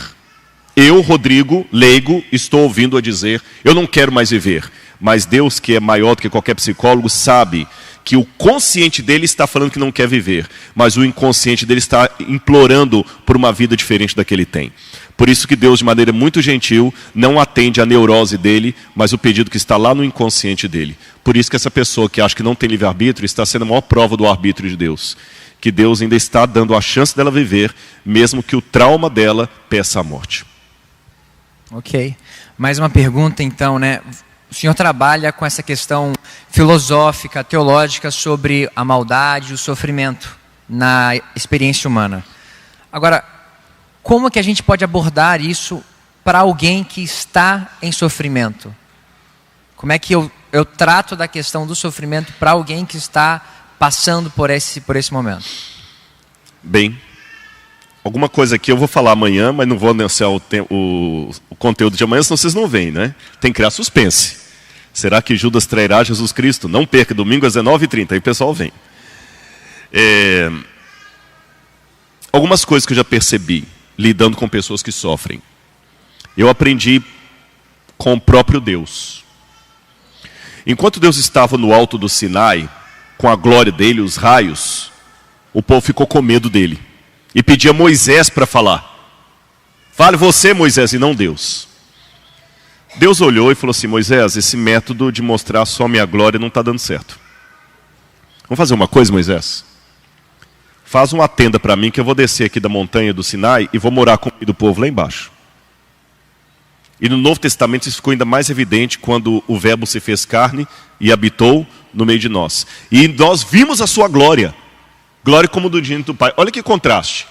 Eu, Rodrigo, leigo, estou ouvindo a dizer, eu não quero mais viver. Mas Deus, que é maior do que qualquer psicólogo, sabe que o consciente dele está falando que não quer viver, mas o inconsciente dele está implorando por uma vida diferente da que ele tem. Por isso que Deus, de maneira muito gentil, não atende a neurose dele, mas o pedido que está lá no inconsciente dele. Por isso que essa pessoa que acha que não tem livre-arbítrio está sendo a maior prova do arbítrio de Deus. Que Deus ainda está dando a chance dela viver, mesmo que o trauma dela peça a morte. Ok. Mais uma pergunta então, né? O senhor trabalha com essa questão filosófica, teológica sobre a maldade e o sofrimento na experiência humana. Agora, como que a gente pode abordar isso para alguém que está em sofrimento? Como é que eu trato da questão do sofrimento para alguém que está passando por esse momento? Bem, alguma coisa aqui eu vou falar amanhã, mas não vou anunciar o conteúdo de amanhã, senão vocês não veem, né? Tem que criar suspense. Será que Judas trairá Jesus Cristo? Não perca, domingo às 19h30, aí o pessoal vem. Algumas coisas que eu já percebi, lidando com pessoas que sofrem. Eu aprendi com o próprio Deus. Enquanto Deus estava no alto do Sinai, com a glória dele, os raios, o povo ficou com medo dele. E pedia Moisés para falar. Fale você, Moisés, e não Deus. Deus olhou e falou assim, Moisés, esse método de mostrar só a minha glória não está dando certo. Vamos fazer uma coisa, Moisés? Faz uma tenda para mim que eu vou descer aqui da montanha do Sinai e vou morar com o meio do povo lá embaixo. E no Novo Testamento isso ficou ainda mais evidente quando o Verbo se fez carne e habitou no meio de nós. E nós vimos a sua glória. Glória como do dia do Pai. Olha que contraste.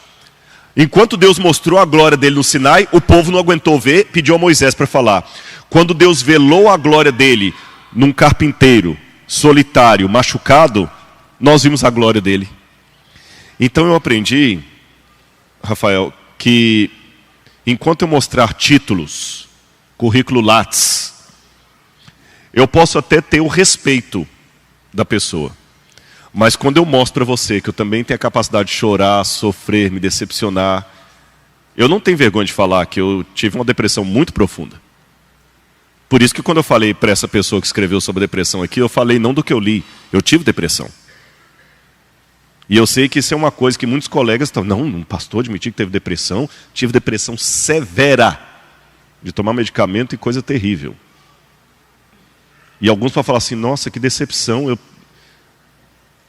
Enquanto Deus mostrou a glória dele no Sinai, o povo não aguentou ver, pediu a Moisés para falar. Quando Deus velou a glória dele num carpinteiro, solitário, machucado, nós vimos a glória dele. Então eu aprendi, Rafael, que enquanto eu mostrar títulos, currículo Lattes, eu posso até ter o respeito da pessoa. Mas quando eu mostro para você que eu também tenho a capacidade de chorar, sofrer, me decepcionar, eu não tenho vergonha de falar que eu tive uma depressão muito profunda. Por isso que quando eu falei para essa pessoa que escreveu sobre depressão aqui, eu falei não do que eu li, eu tive depressão. E eu sei que isso é uma coisa que muitos colegas estão, não, um pastor admitiu que teve depressão, tive depressão severa, de tomar medicamento e coisa terrível. E alguns vão falar assim, nossa, que decepção,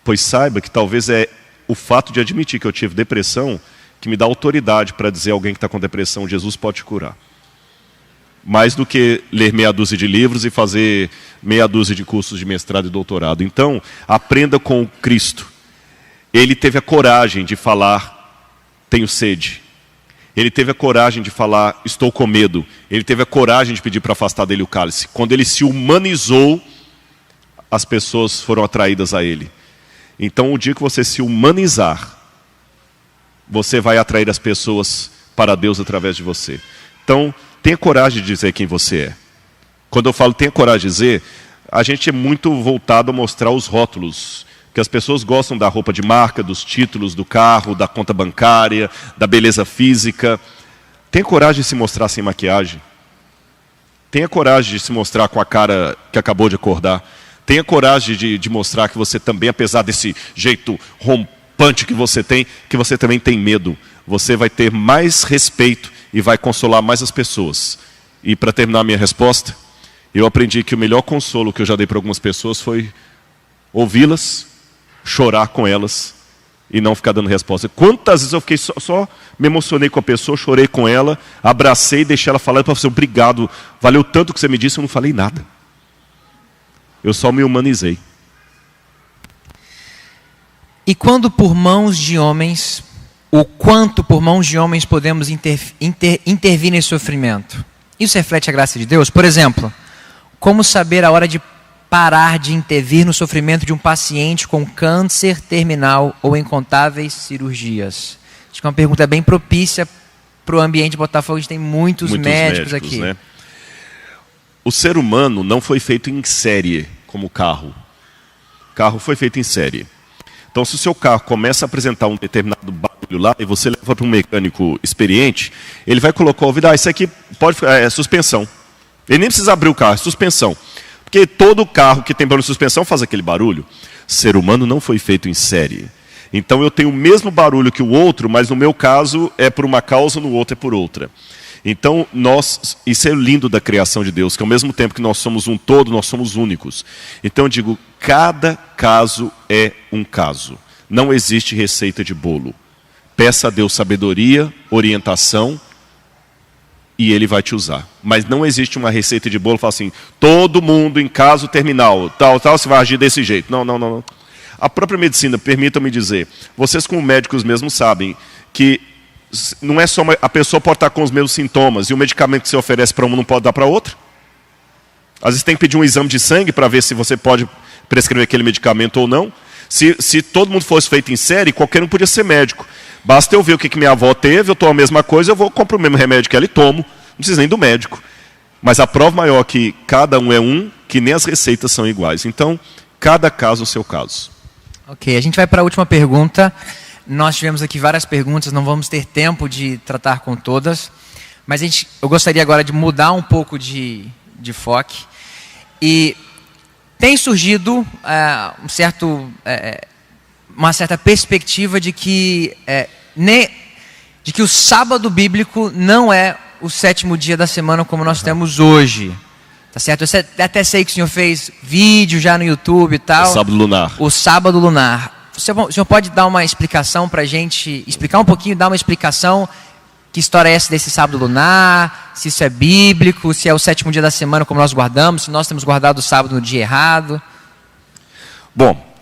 pois saiba que talvez é o fato de admitir que eu tive depressão que me dá autoridade para dizer a alguém que está com depressão, Jesus pode te curar. Mais do que ler meia dúzia de livros e fazer meia dúzia de cursos de mestrado e doutorado. Então, aprenda com o Cristo. Ele teve a coragem de falar, tenho sede. Ele teve a coragem de falar, estou com medo. Ele teve a coragem de pedir para afastar dele o cálice. Quando ele se humanizou, as pessoas foram atraídas a ele. Então, o dia que você se humanizar, você vai atrair as pessoas para Deus através de você. Então, tenha coragem de dizer quem você é. Quando eu falo tenha coragem de dizer, a gente é muito voltado a mostrar os rótulos. Que as pessoas gostam da roupa de marca, dos títulos do carro, da conta bancária, da beleza física. Tenha coragem de se mostrar sem maquiagem. Tenha coragem de se mostrar com a cara que acabou de acordar. Tenha coragem de mostrar que você também, apesar desse jeito rompante que você também tem medo. Você vai ter mais respeito e vai consolar mais as pessoas. E para terminar a minha resposta, eu aprendi que o melhor consolo que eu já dei para algumas pessoas foi ouvi-las, chorar com elas e não ficar dando resposta. Quantas vezes eu fiquei só me emocionei com a pessoa, chorei com ela, abracei e deixei ela falar para você, obrigado, valeu tanto que você me disse, eu não falei nada. Eu só me humanizei. E quando por mãos de homens, o quanto por mãos de homens podemos intervir nesse sofrimento? Isso reflete a graça de Deus? Por exemplo, como saber a hora de parar de intervir no sofrimento de um paciente com câncer terminal ou incontáveis cirurgias? Acho que é uma pergunta bem propícia para o ambiente de Botafogo. A gente tem muitos médicos aqui. Né? O ser humano não foi feito em série como o carro. O carro foi feito em série. Então, se o seu carro começa a apresentar um determinado barulho lá e você leva para um mecânico experiente, ele vai colocar o ouvido, isso aqui é suspensão. Ele nem precisa abrir o carro, é suspensão. Porque todo carro que tem problema de suspensão faz aquele barulho. Ser humano não foi feito em série. Então eu tenho o mesmo barulho que o outro, mas no meu caso é por uma causa, no outro é por outra. Então isso é lindo da criação de Deus, que ao mesmo tempo que nós somos um todo, nós somos únicos. Então eu digo, cada caso é um caso. Não existe receita de bolo. Peça a Deus sabedoria, orientação, e Ele vai te usar. Mas não existe uma receita de bolo, fala assim, todo mundo em caso terminal, tal, você vai agir desse jeito. Não. A própria medicina, permitam-me dizer, vocês como médicos mesmo sabem que não é só a pessoa pode estar com os mesmos sintomas e o medicamento que você oferece para uma não pode dar para outra. Às vezes tem que pedir um exame de sangue para ver se você pode prescrever aquele medicamento ou não. Se todo mundo fosse feito em série, qualquer um podia ser médico. Basta eu ver o que minha avó teve, eu tomo a mesma coisa, eu compro o mesmo remédio que ela e tomo. Não precisa nem do médico. Mas a prova maior que cada um é um, que nem as receitas são iguais. Então, cada caso o seu caso. Ok, a gente vai para a última pergunta. Nós tivemos aqui várias perguntas, não vamos ter tempo de tratar com todas. Mas eu gostaria agora de mudar um pouco de foco. E tem surgido uma certa perspectiva de que o sábado bíblico não é o 7º dia da semana como nós temos hoje. Tá certo? Eu até sei que o senhor fez vídeo já no YouTube e tal. O sábado lunar. O sábado lunar. O senhor pode dar uma explicação para a gente, explicar um pouquinho, dar uma explicação, que história é essa desse sábado lunar, se isso é bíblico, se é o 7º dia da semana como nós guardamos, se nós temos guardado o sábado no dia errado. Bom...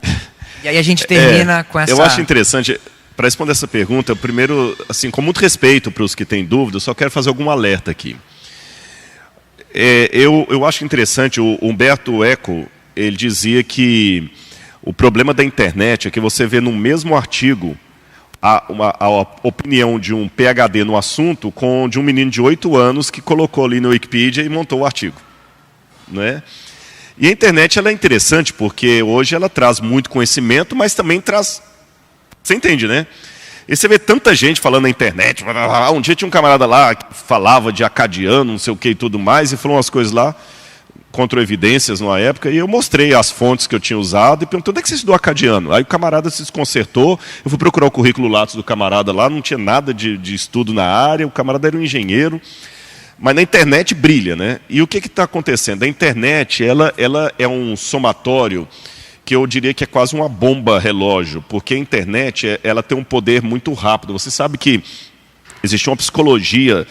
E aí a gente termina com essa... Eu acho interessante, para responder essa pergunta, primeiro, assim, com muito respeito para os que têm dúvida, eu só quero fazer algum alerta aqui. Eu acho interessante, o Humberto Eco, ele dizia que o problema da internet é que você vê no mesmo artigo a opinião de um PhD no assunto com de um menino de 8 anos que colocou ali no Wikipedia e montou o artigo. Né? E a internet ela é interessante porque hoje ela traz muito conhecimento, mas também traz... Você entende, né? E você vê tanta gente falando na internet. Um dia tinha um camarada lá que falava de acadiano, não sei o que e tudo mais, e falou umas coisas lá, contra evidências numa época, e eu mostrei as fontes que eu tinha usado e perguntou, onde é que você estudou acadiano? Aí o camarada se desconcertou, eu fui procurar o currículo Lattes do camarada lá, não tinha nada de estudo na área, o camarada era um engenheiro. Mas na internet brilha, né? E o que está acontecendo? A internet ela é um somatório que eu diria que é quase uma bomba relógio, porque a internet ela tem um poder muito rápido. Você sabe que existe uma psicologia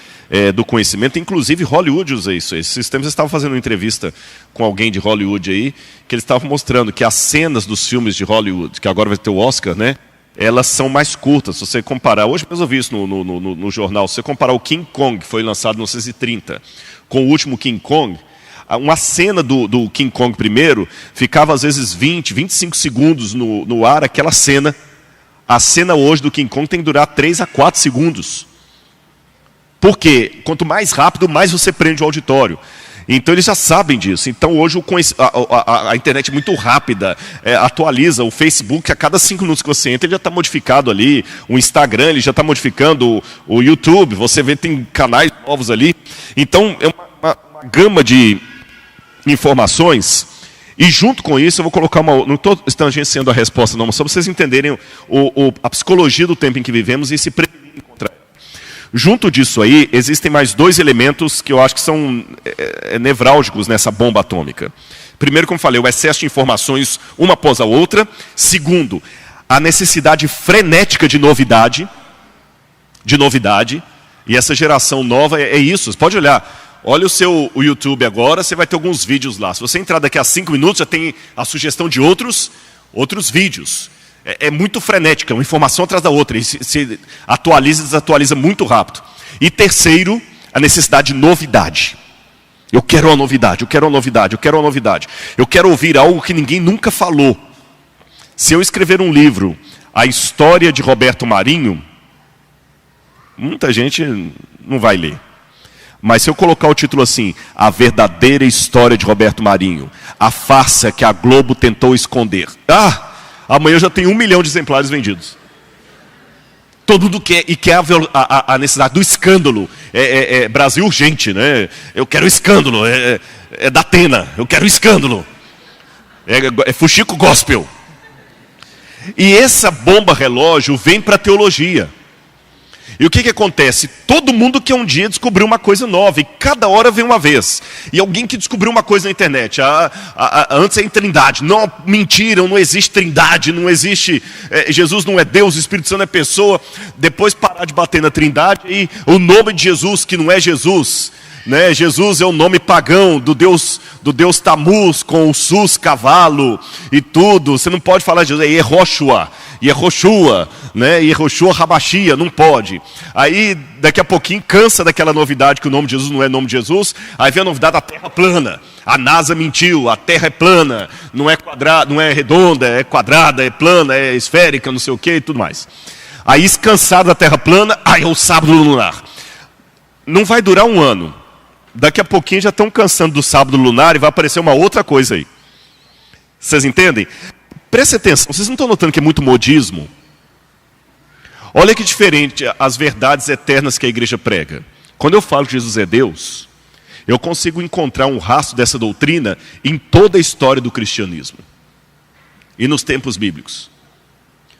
do conhecimento, inclusive Hollywood usa isso. Esses tempos eu estava fazendo uma entrevista com alguém de Hollywood aí, que eles estavam mostrando que as cenas dos filmes de Hollywood, que agora vai ter o Oscar, né? Elas são mais curtas. Se você comparar, hoje mesmo eu vi isso no jornal, se você comparar o King Kong, que foi lançado em 1930, com o último King Kong, uma cena do King Kong primeiro ficava às vezes 20, 25 segundos no ar, aquela cena. A cena hoje do King Kong tem que durar 3 a 4 segundos. Por quê? Quanto mais rápido, mais você prende o auditório. Então eles já sabem disso. Então hoje a internet é muito rápida, atualiza. O Facebook, a cada 5 minutos que você entra, ele já está modificado ali. O Instagram, ele já está modificando. O YouTube, você vê, tem canais novos ali. Então é uma gama de informações. E junto com isso, eu vou colocar não estou tangenciando a resposta não, mas só para vocês entenderem a psicologia do tempo em que vivemos e se prevenir contra ela. Junto disso aí, existem mais 2 elementos que eu acho que são nevrálgicos nessa bomba atômica. Primeiro, como falei, o excesso de informações uma após a outra. Segundo, a necessidade frenética de novidade. E essa geração nova é isso. Você pode olhar, olha o YouTube agora, você vai ter alguns vídeos lá. Se você entrar daqui a 5 minutos, já tem a sugestão de outros vídeos. É muito frenética, uma informação atrás da outra, e se atualiza e desatualiza muito rápido. E terceiro, a necessidade de novidade. Eu quero uma novidade, eu quero uma novidade, eu quero uma novidade. Eu quero ouvir algo que ninguém nunca falou. Se eu escrever um livro, a história de Roberto Marinho, muita gente não vai ler. Mas se eu colocar o título assim, a verdadeira história de Roberto Marinho, a farsa que a Globo tentou esconder. Amanhã eu já tenho 1 milhão de exemplares vendidos. Todo mundo quer, e quer a necessidade do escândalo. Brasil urgente, né? Eu quero escândalo, é da Atena, eu quero escândalo. É fuxico gospel. E essa bomba relógio vem para a teologia. E o que acontece? Todo mundo quer um dia descobrir uma coisa nova, e cada hora vem uma vez. E alguém que descobriu uma coisa na internet, antes é em trindade. Não, mentira, não existe trindade, não existe, Jesus não é Deus, o Espírito Santo é pessoa. Depois parar de bater na trindade, e o nome de Jesus, que não é Jesus, né? Jesus é o nome pagão do Deus Tamuz, com o sus, cavalo e tudo. Você não pode falar de Jesus, é Yehoshua. Yehoshua, né? Yehoshua Habashia, não pode. Aí, daqui a pouquinho, cansa daquela novidade que o nome de Jesus não é nome de Jesus, aí vem a novidade da terra plana. A NASA mentiu, a terra é plana, não é quadrada, não é redonda, é quadrada, é plana, é esférica, não sei o que e tudo mais. Aí, cansado da terra plana, aí é o sábado lunar. Não vai durar um ano. Daqui a pouquinho já estão cansando do sábado lunar e vai aparecer uma outra coisa aí. Vocês entendem? Prestem atenção, vocês não estão notando que é muito modismo? Olha que diferente as verdades eternas que a igreja prega. Quando eu falo que Jesus é Deus, eu consigo encontrar um rastro dessa doutrina em toda a história do cristianismo. E nos tempos bíblicos.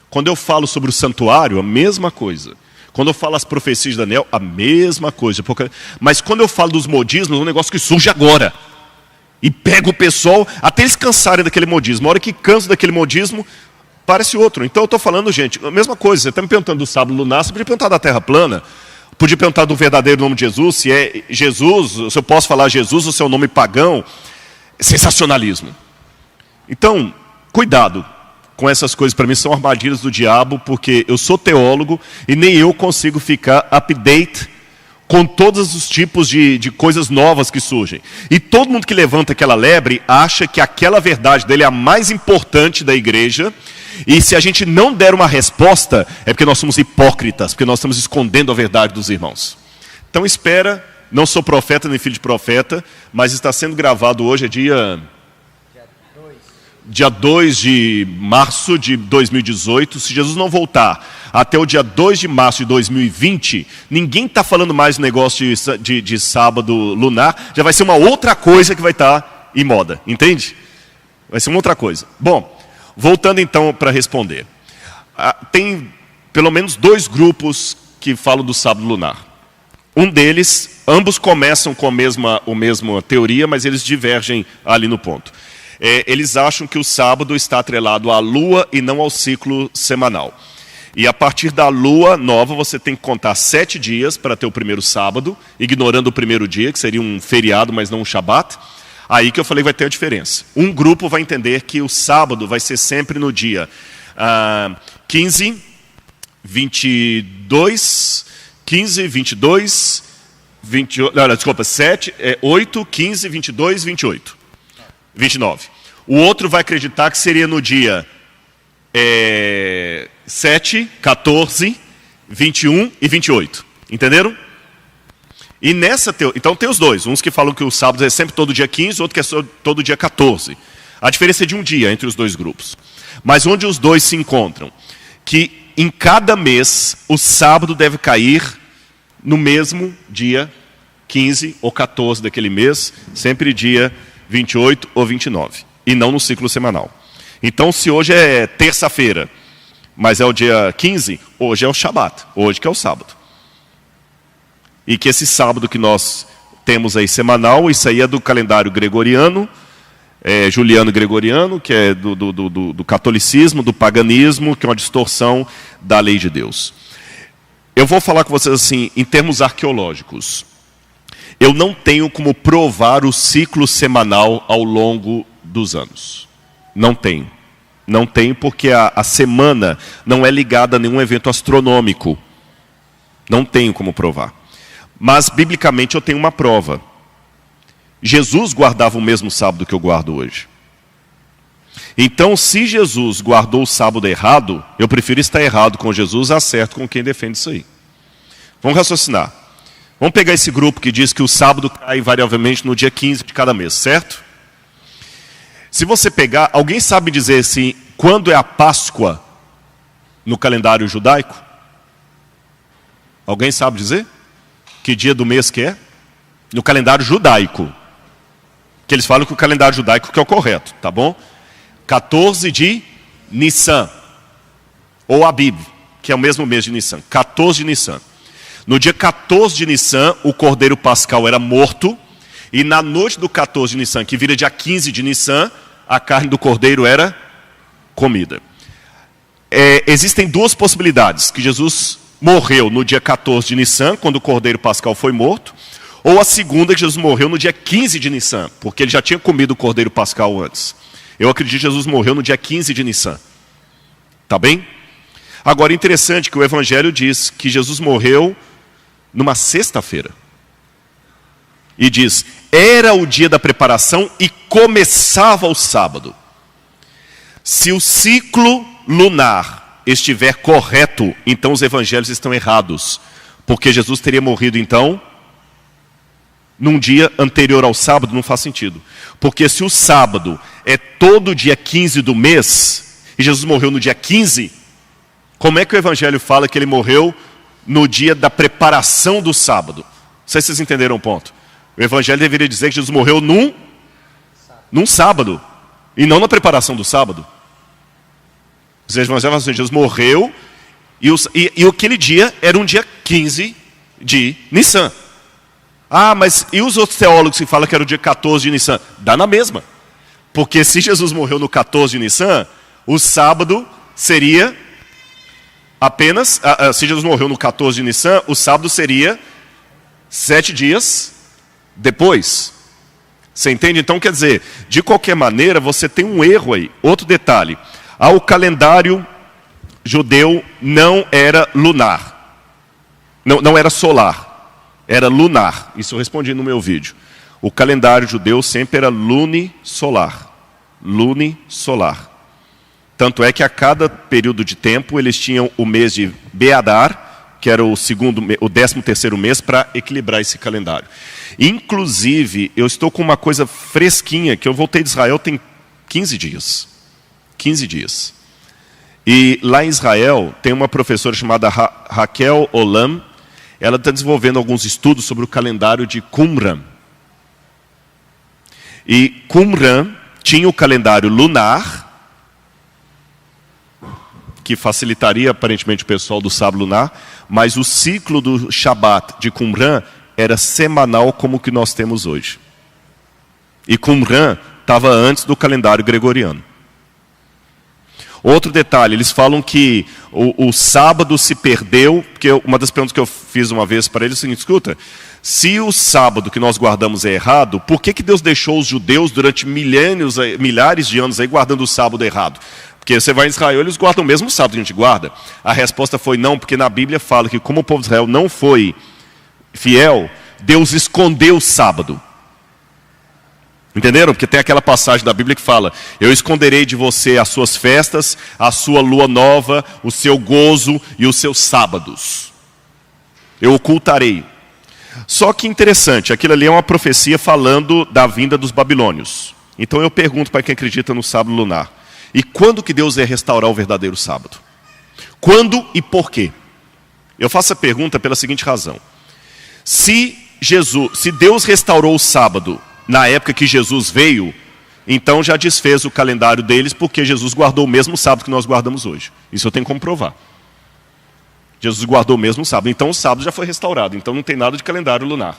Quando eu falo sobre o santuário, a mesma coisa. Quando eu falo as profecias de Daniel, a mesma coisa. Mas quando eu falo dos modismos, é um negócio que surge agora. E pega o pessoal, até eles cansarem daquele modismo. A hora que cansa daquele modismo, parece outro. Então eu estou falando, gente, a mesma coisa. Você está me perguntando do sábado lunar, você podia perguntar da terra plana. Podia perguntar do verdadeiro nome de Jesus, se é Jesus, se eu posso falar Jesus ou se é um nome pagão. Sensacionalismo. Então, cuidado com essas coisas. Para mim são armadilhas do diabo, porque eu sou teólogo e nem eu consigo ficar update com todos os tipos de coisas novas que surgem. E todo mundo que levanta aquela lebre acha que aquela verdade dele é a mais importante da igreja. E se a gente não der uma resposta, é porque nós somos hipócritas, porque nós estamos escondendo a verdade dos irmãos. Então espera, não sou profeta nem filho de profeta, mas está sendo gravado hoje, é dia 2 de março de 2018. Se Jesus não voltar até o dia 2 de março de 2020, ninguém está falando mais do negócio de sábado lunar, já vai ser uma outra coisa que vai estar em moda, entende? Vai ser uma outra coisa. Bom, voltando então para responder. Tem pelo menos 2 grupos que falam do sábado lunar. Um deles, ambos começam com a mesma teoria, mas eles divergem ali no ponto. Eles acham que o sábado está atrelado à lua e não ao ciclo semanal. E a partir da lua nova, você tem que contar 7 dias para ter o primeiro sábado, ignorando o primeiro dia, que seria um feriado, mas não um shabat. Aí que eu falei que vai ter a diferença. Um grupo vai entender que o sábado vai ser sempre no dia 15, 22, 15, 22, 28, não, desculpa, 7, 8, 15, 22, 28, 29. O outro vai acreditar que seria no dia 7, 14, 21 e 28. Entenderam? E nessa teoria, então tem os dois. Uns que falam que o sábado é sempre todo dia 15, outro que é todo dia 14. A diferença é de um dia entre os dois grupos. Mas onde os dois se encontram? Que em cada mês o sábado deve cair no mesmo dia 15 ou 14 daquele mês, sempre dia 28 ou 29. E não no ciclo semanal. Então, se hoje é terça-feira, mas é o dia 15, hoje é o Shabat, hoje que é o sábado. E que esse sábado que nós temos aí semanal, isso aí é do calendário gregoriano, Juliano Gregoriano, que é do catolicismo, do paganismo, que é uma distorção da lei de Deus. Eu vou falar com vocês assim, em termos arqueológicos. Eu não tenho como provar o ciclo semanal ao longo dos anos. Não tenho. Não tenho porque a semana não é ligada a nenhum evento astronômico. Não tenho como provar. Mas, biblicamente, eu tenho uma prova. Jesus guardava o mesmo sábado que eu guardo hoje. Então, se Jesus guardou o sábado errado, eu prefiro estar errado com Jesus, acerto com quem defende isso aí. Vamos raciocinar. Vamos pegar esse grupo que diz que o sábado cai invariavelmente no dia 15 de cada mês, certo? Se você pegar, alguém sabe dizer assim, quando é a Páscoa no calendário judaico? Alguém sabe dizer? Que dia do mês que é? No calendário judaico. Que eles falam que o calendário judaico que é o correto, tá bom? 14 de Nissan. Ou Abib, que é o mesmo mês de Nissan. 14 de Nissan. No dia 14 de Nissan, o cordeiro pascal era morto. E na noite do 14 de Nissan, que vira dia 15 de Nissan, a carne do cordeiro era comida. Existem 2 possibilidades. Que Jesus morreu no dia 14 de Nissan, quando o cordeiro pascal foi morto. Ou a segunda, que Jesus morreu no dia 15 de Nissan, porque ele já tinha comido o cordeiro pascal antes. Eu acredito que Jesus morreu no dia 15 de Nissan. Tá bem? Agora, interessante que o Evangelho diz que Jesus morreu numa sexta-feira. E diz, era o dia da preparação e começava o sábado. Se o ciclo lunar estiver correto, então os evangelhos estão errados. Porque Jesus teria morrido, então, num dia anterior ao sábado, não faz sentido. Porque se o sábado é todo dia 15 do mês, e Jesus morreu no dia 15, como é que o evangelho fala que ele morreu no dia da preparação do sábado? Não sei se vocês entenderam o ponto. O evangelho deveria dizer que Jesus morreu num sábado, e não na preparação do sábado. Os evangelhos falam assim, Jesus morreu, e aquele dia era um dia 15 de Nissan. Ah, mas e os outros teólogos que falam que era o dia 14 de Nissan? Dá na mesma. Porque se Jesus morreu no 14 de Nissan, o sábado seria apenas... se Jesus morreu no 14 de Nissan, o sábado seria 7 dias depois. Você entende? Então, quer dizer, de qualquer maneira, você tem um erro aí. Outro detalhe. O calendário judeu não era lunar. Não era solar. Era lunar. Isso eu respondi no meu vídeo. O calendário judeu sempre era lunisolar. Lunisolar. Tanto é que a cada período de tempo eles tinham o mês de Beadar, que era o 13º mês, para equilibrar esse calendário. Inclusive, eu estou com uma coisa fresquinha, que eu voltei de Israel tem 15 dias. 15 dias. E lá em Israel tem uma professora chamada Raquel Olam. Ela está desenvolvendo alguns estudos sobre o calendário de Qumran. E Qumran tinha o calendário lunar, que facilitaria aparentemente o pessoal do sábado lunar, mas o ciclo do Shabat de Qumran era semanal como o que nós temos hoje. E Qumran estava antes do calendário gregoriano. Outro detalhe, eles falam que o sábado se perdeu, porque uma das perguntas que eu fiz uma vez para eles é o seguinte, escuta, se o sábado que nós guardamos é errado, por que Deus deixou os judeus durante milhares de anos aí guardando o sábado errado? Porque você vai em Israel, eles guardam o mesmo sábado que a gente guarda. A resposta foi não, porque na Bíblia fala que como o povo de Israel não foi fiel, Deus escondeu o sábado. Entenderam? Porque tem aquela passagem da Bíblia que fala, eu esconderei de você as suas festas, a sua lua nova, o seu gozo e os seus sábados. Eu ocultarei. Só que interessante, aquilo ali é uma profecia falando da vinda dos babilônios. Então eu pergunto para quem acredita no sábado lunar, e quando que Deus ia restaurar o verdadeiro sábado? Quando e por quê? Eu faço a pergunta pela seguinte razão. Se Deus restaurou o sábado na época que Jesus veio, então já desfez o calendário deles, porque Jesus guardou o mesmo sábado que nós guardamos hoje. Isso eu tenho como provar. Jesus guardou o mesmo sábado, então o sábado já foi restaurado, então não tem nada de calendário lunar.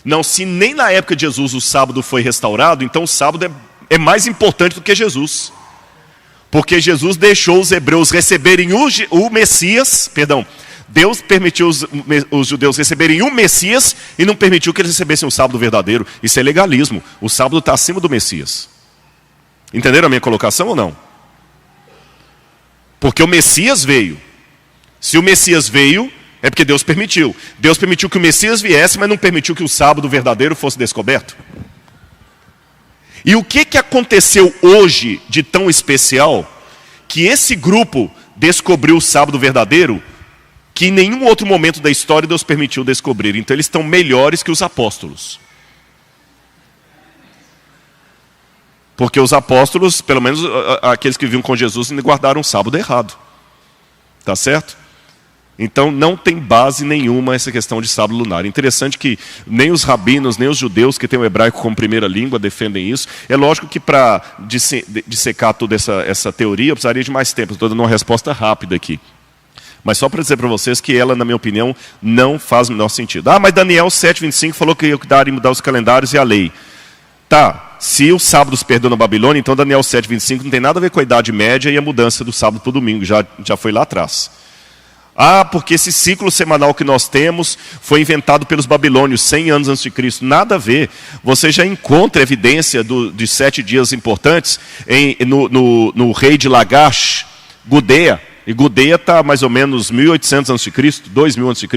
Não, se nem na época de Jesus o sábado foi restaurado, então o sábado é mais importante do que Jesus. Porque Jesus deixou os hebreus receberem o Messias, Deus permitiu os judeus receberem um Messias e não permitiu que eles recebessem o sábado verdadeiro. Isso é legalismo. O sábado está acima do Messias. Entenderam a minha colocação ou não? Porque o Messias veio. Se o Messias veio, é porque Deus permitiu. Deus permitiu que o Messias viesse, mas não permitiu que o sábado verdadeiro fosse descoberto. E o que aconteceu hoje de tão especial, que esse grupo descobriu o sábado verdadeiro, que em nenhum outro momento da história Deus permitiu descobrir. Então eles estão melhores que os apóstolos. Porque os apóstolos, pelo menos aqueles que viviam com Jesus, ainda guardaram o sábado errado. Tá certo? Então não tem base nenhuma essa questão de sábado lunar. Interessante que nem os rabinos, nem os judeus que têm o hebraico como primeira língua defendem isso. É lógico que para dissecar toda essa teoria eu precisaria de mais tempo. Estou dando uma resposta rápida aqui. Mas só para dizer para vocês que ela, na minha opinião, não faz o menor sentido. Ah, mas Daniel 7:25 falou que ia cuidar e mudar os calendários e a lei. Tá, se o sábado se perdeu na Babilônia, então Daniel 7:25 não tem nada a ver com a Idade Média e a mudança do sábado para o domingo, já foi lá atrás. Ah, porque esse ciclo semanal que nós temos foi inventado pelos babilônios 100 anos antes de Cristo. Nada a ver. Você já encontra evidência de 7 dias importantes no rei de Lagash, Gudea. E Gudea está mais ou menos 1800 a.C., 2000 a.C.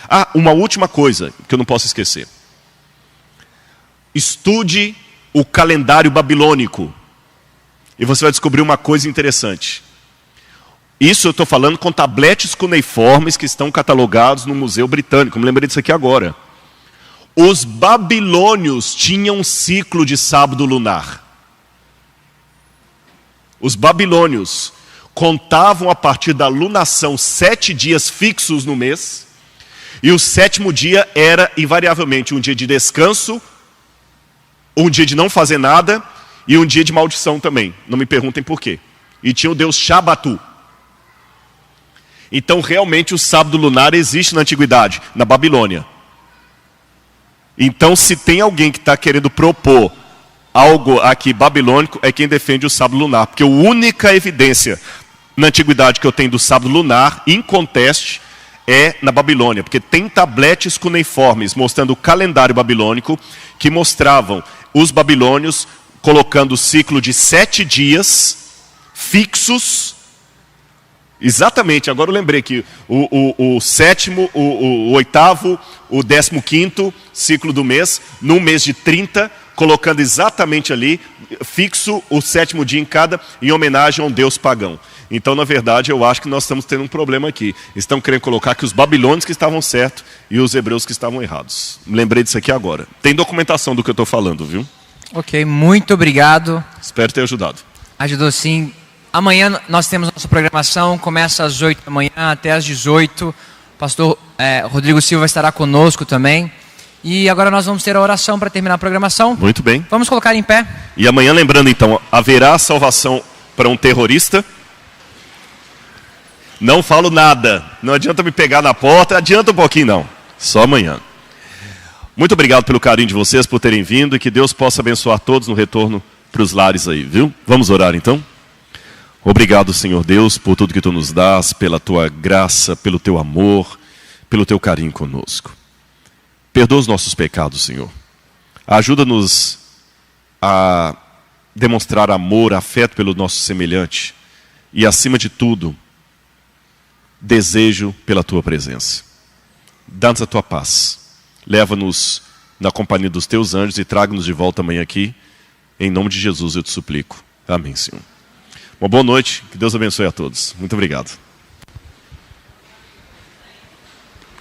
Ah, uma última coisa que eu não posso esquecer. Estude o calendário babilônico. E você vai descobrir uma coisa interessante. Isso eu estou falando com tabletes cuneiformes que estão catalogados no Museu Britânico. Me lembrei disso aqui agora. Os babilônios tinham um ciclo de sábado lunar. Os babilônios contavam a partir da lunação 7 dias fixos no mês. E o 7º dia era invariavelmente um dia de descanso, um dia de não fazer nada e um dia de maldição também. Não me perguntem por quê. E tinha o deus Shabatu. Então realmente o sábado lunar existe na antiguidade, na Babilônia. Então se tem alguém que está querendo propor algo aqui babilônico, é quem defende o sábado lunar. Porque a única evidência na antiguidade que eu tenho do sábado lunar, inconteste, é na Babilônia. Porque tem tabletes cuneiformes mostrando o calendário babilônico que mostravam os babilônios colocando o ciclo de 7 dias fixos. Exatamente, agora eu lembrei que o 7º, o 8º, o 15º ciclo do mês, num mês de 30, colocando exatamente ali, fixo o 7º dia em cada, em homenagem a um deus pagão. Então, na verdade, eu acho que nós estamos tendo um problema aqui. Estão querendo colocar que os babilônios que estavam certos e os hebreus que estavam errados. Me lembrei disso aqui agora. Tem documentação do que eu estou falando, viu? Ok, muito obrigado. Espero ter ajudado. Ajudou sim. Amanhã nós temos nossa programação, começa às 8 da manhã até às 18. O pastor Rodrigo Silva estará conosco também. E agora nós vamos ter a oração para terminar a programação. Muito bem. Vamos colocar em pé. E amanhã, lembrando então, haverá salvação para um terrorista? Não falo nada. Não adianta me pegar na porta, adianta um pouquinho não. Só amanhã. Muito obrigado pelo carinho de vocês, por terem vindo, e que Deus possa abençoar todos no retorno para os lares aí, viu? Vamos orar então? Obrigado, Senhor Deus, por tudo que Tu nos dás, pela Tua graça, pelo Teu amor, pelo Teu carinho conosco. Perdoa os nossos pecados, Senhor. Ajuda-nos a demonstrar amor, afeto pelo nosso semelhante e, acima de tudo, desejo pela Tua presença. Dá-nos a Tua paz. Leva-nos na companhia dos Teus anjos e traga-nos de volta amanhã aqui. Em nome de Jesus eu te suplico. Amém, Senhor. Uma boa noite. Que Deus abençoe a todos. Muito obrigado.